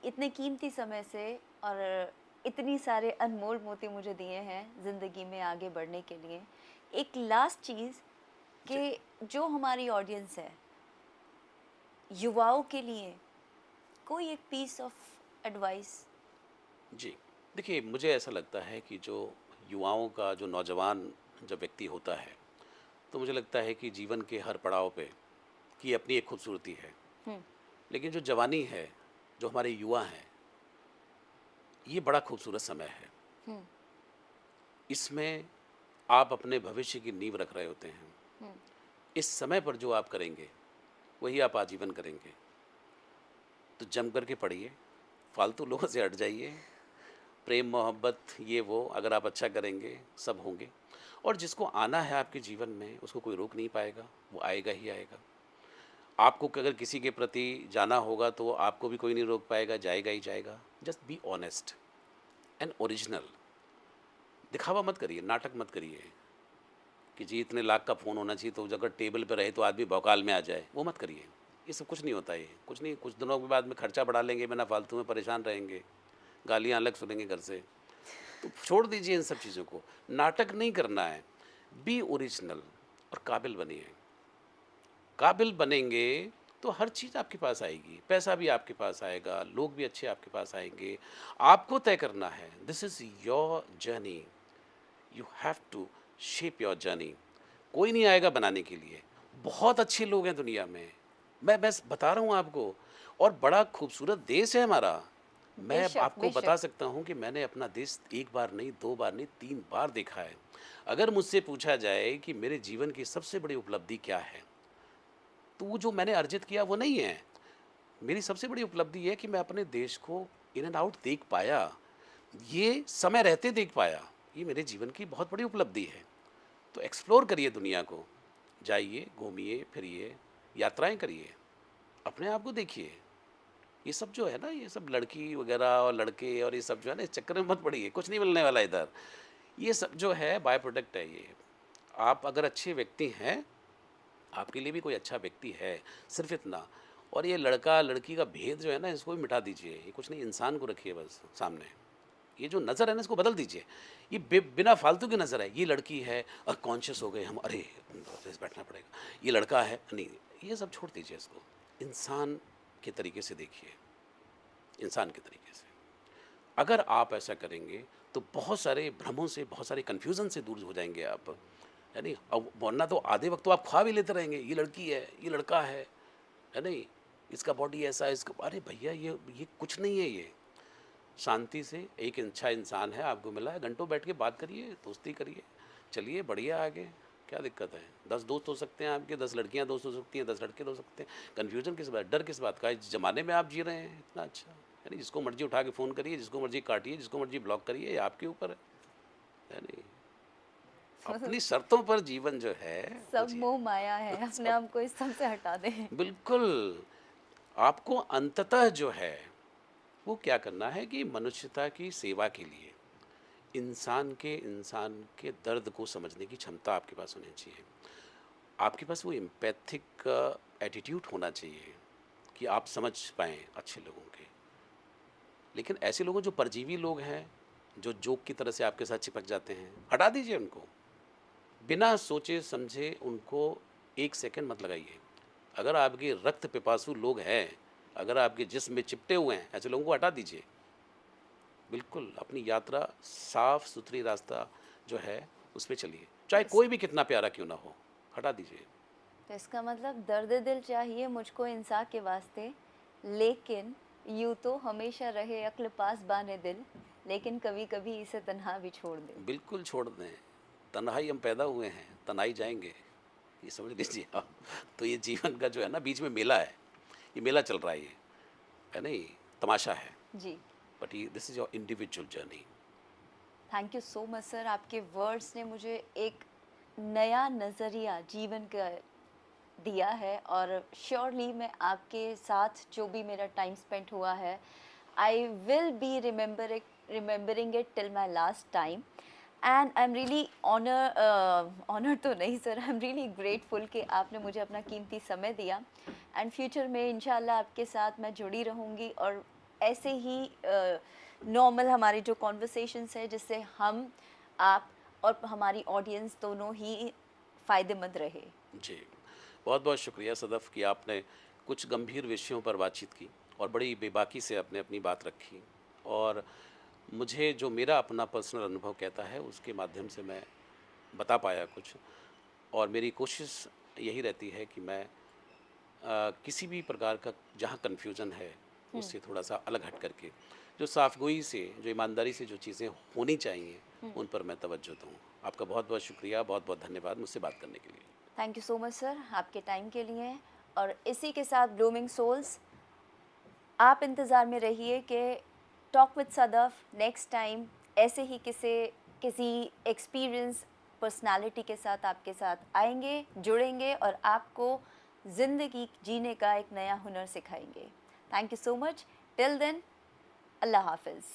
इतने कीमती समय से और इतनी सारे अनमोल मोती मुझे दिए हैं ज़िंदगी में आगे बढ़ने के लिए। एक लास्ट चीज़ जी कि जो हमारी ऑडियंस है, युवाओं के लिए कोई एक पीस ऑफ एडवाइस। जी। देखिए, मुझे ऐसा लगता है कि जो युवाओं का, जो नौजवान जब व्यक्ति होता है, तो मुझे लगता है कि जीवन के हर पड़ाव पे की अपनी एक खूबसूरती है। हम्म। लेकिन जो जवानी है, जो हमारे युवा हैं, ये बड़ा खूबसूरत समय है। हम्म। इसमें आप अपने भविष्य की नींव रख रहे होते हैं। हम्म। इस समय पर जो आप करेंगे, वही आप आजीवन करेंगे। तो जम करके पढ़िए, फालतू लोगों से हट जाइए। प्रेम मोहब्बत ये वो अगर आप अच्छा करेंगे, सब होंगे। और जिसको आना है आपके जीवन में, उसको कोई रोक नहीं पाएगा, वो आएगा ही आएगा। आपको अगर किसी के प्रति जाना होगा तो आपको भी कोई नहीं रोक पाएगा, जाएगा ही जाएगा। Just be honest and original. दिखावा मत करिए, नाटक मत करिए कि जी इतने लाख का फ़ोन होना चाहिए, तो अगर टेबल पे रहे तो आदमी भौकाल में आ जाए, वो मत करिए। ये सब कुछ नहीं होता, ये कुछ नहीं। कुछ दिनों के बाद में खर्चा बढ़ा लेंगे, बिना फालतू में परेशान रहेंगे, गालियाँ अलग सुनेंगे घर से। तो छोड़ दीजिए इन सब चीज़ों को, नाटक नहीं करना है। बी ओरिजिनल और काबिल बनिए। काबिल बनेंगे तो हर चीज़ आपके पास आएगी, पैसा भी आपके पास आएगा, लोग भी अच्छे आपके पास आएंगे। आपको तय करना है, this is your journey, you have to shape your journey. कोई नहीं आएगा बनाने के लिए। बहुत अच्छे लोग हैं दुनिया में, मैं बस बता रहा हूँ आपको। और बड़ा खूबसूरत देश है हमारा। मैं बेशक, आपको बता बेशक। सकता हूँ कि मैंने अपना देश एक बार नहीं, दो बार नहीं, 3 बार देखा है। अगर मुझसे पूछा जाए कि मेरे जीवन की सबसे बड़ी उपलब्धि क्या है, तो वो जो मैंने अर्जित किया वो नहीं है। मेरी सबसे बड़ी उपलब्धि ये है कि मैं अपने देश को इन एंड आउट देख पाया, ये समय रहते देख पाया। ये मेरे जीवन की बहुत बड़ी उपलब्धि है। तो एक्सप्लोर करिए दुनिया को, जाइए, घूमिए, फिरिए, यात्राएं करिए, अपने आप को देखिए। ये सब जो है ना, ये सब लड़की वगैरह और लड़के और ये सब जो है ना, इस चक्कर में मत पड़िए, कुछ नहीं मिलने वाला इधर। ये सब जो है बाय प्रोडक्ट है ये। आप अगर अच्छे व्यक्ति हैं, आपके लिए भी कोई अच्छा व्यक्ति है, सिर्फ इतना। और ये लड़का लड़की का भेद जो है ना, इसको भी मिटा दीजिए। ये कुछ नहीं, इंसान को रखिए बस सामने। ये जो नज़र है ना, इसको बदल दीजिए। ये बिना फालतू की नज़र है। ये लड़की है और कॉन्शियस हो गए हम, अरे ऑफिस बैठना पड़ेगा। ये लड़का है, नहीं, ये सब छोड़ दीजिए। इसको इंसान के तरीके से देखिए, इंसान के तरीके से। अगर आप ऐसा करेंगे तो बहुत सारे भ्रमों से, बहुत सारे कन्फ्यूज़न से दूर हो जाएंगे आप, है नहीं। अब वरना तो आधे वक्त तो आप ख्वाब ही लेते रहेंगे, ये लड़की है, ये लड़का है नहीं, इसका बॉडी ऐसा है, इसका, अरे भैया ये कुछ नहीं है। ये शांति से एक अच्छा इंसान है, आपको मिला है, घंटों बैठ के बात करिए, दोस्ती करिए, चलिए बढ़िया आगे। क्या दिक्कत है? 10 दोस्त हो सकते हैं आपके, 10 लड़कियां दोस्त हो सकती हैं, 10 लड़के हो सकते हैं। कन्फ्यूजन किस बात, डर किस बात का? इस ज़माने में आप जी रहे हैं इतना अच्छा, यानी जिसको मर्जी उठा के फ़ोन करिए, जिसको मर्जी काटिए, जिसको मर्जी ब्लॉक करिए, ये आपके ऊपर है। है नहीं? अपनी शर्तों पर जीवन जो है वो सब जी मोह माया है, अपने सब आप को इस सब से हटा दें। बिल्कुल। आपको अंततः जो है वो क्या करना है कि मनुष्यता की सेवा के लिए इंसान के दर्द को समझने की क्षमता आपके पास होनी चाहिए। आपके पास वो एम्पैथिक एटीट्यूड होना चाहिए कि आप समझ पाएँ अच्छे लोगों के। लेकिन ऐसे लोगों जो परजीवी लोग हैं, जो जोक की तरह से आपके साथ चिपक जाते हैं, हटा दीजिए उनको। बिना सोचे समझे उनको 1 सेकंड मत लगाइए। अगर आपके रक्त पिपासु लोग हैं, अगर आपके जिस्म में चिपटे हुए हैं, ऐसे लोगों को हटा दीजिए। बिल्कुल, अपनी यात्रा साफ-सुथरी रास्ता जो है, उस पे चलिए। चाहे इस कोई भी कितना प्यारा क्यों ना हो, हटा दीजिए। तो इसका मतलब दर्द दिल चाहिए मुझको इंसान के वास्ते, लेकिन यूँ तो हमेशा रहे अक्ल पास बाने दिल, लेकिन कभी-कभी इसे तन्हा भी छोड़ दे। बिल्कुल छोड़ दें। तन्हाई हम पैदा हुए हैं, तन्हाई जाएँगे, ये समझ लीजिए आप। तो ये जीवन का जो है ना बीच में मेला है, ये मेला चल रहा है नहीं? तमाशा है। जी। बट ये this is your individual journey. Thank you so much sir, आपके वर्ड्स ने मुझे एक नया नज़रिया जीवन का दिया है, और श्योरली मैं आपके साथ जो भी मेरा टाइम स्पेंड हुआ है, I will be remembering it till my last time. And I am really honour तो नहीं sir, I am really grateful कि आपने मुझे अपना कीमती समय दिया। एंड फ्यूचर में इंशाल्लाह आपके साथ मैं जुड़ी रहूँगी, और ऐसे ही नॉर्मल हमारे जो कॉन्वर्सेशंस है, जिससे हम, आप और हमारी ऑडियंस दोनों ही फ़ायदेमंद रहे। जी, बहुत-बहुत शुक्रिया सदफ़ कि आपने कुछ गंभीर विषयों पर बातचीत की और बड़ी बेबाकी से आपने अपनी बात रखी और मुझे जो मेरा अपना पर्सनल अनुभव कहता है, उसके माध्यम से मैं बता पाया कुछ और मेरी कोशिश यही रहती है कि मैं किसी भी प्रकार का जहाँ कन्फ्यूज़न है, हुँ, उससे थोड़ा-सा अलग हट करके, जो साफ़गोई से, जो ईमानदारी से जो चीज़ें होनी चाहिए, हुँ। उन पर मैं तवज्जो दूँ। आपका बहुत-बहुत शुक्रिया, बहुत-बहुत धन्यवाद मुझसे बात करने के लिए। Thank you so much sir, आपके टाइम के लिए। और इसी के साथ ब्लूमिंग सोल्स, आप इंतज़ार में रहिए कि talk with Sadaf next time ऐसे ही किसी एक्सपीरियंस पर्सनालिटी के साथ आपके साथ आएंगे, जुड़ेंगे और आपको ज़िंदगी जीने का एक नया हुनर सिखाएंगे। Thank you so much. Till then, अल्लाह हाफिज़।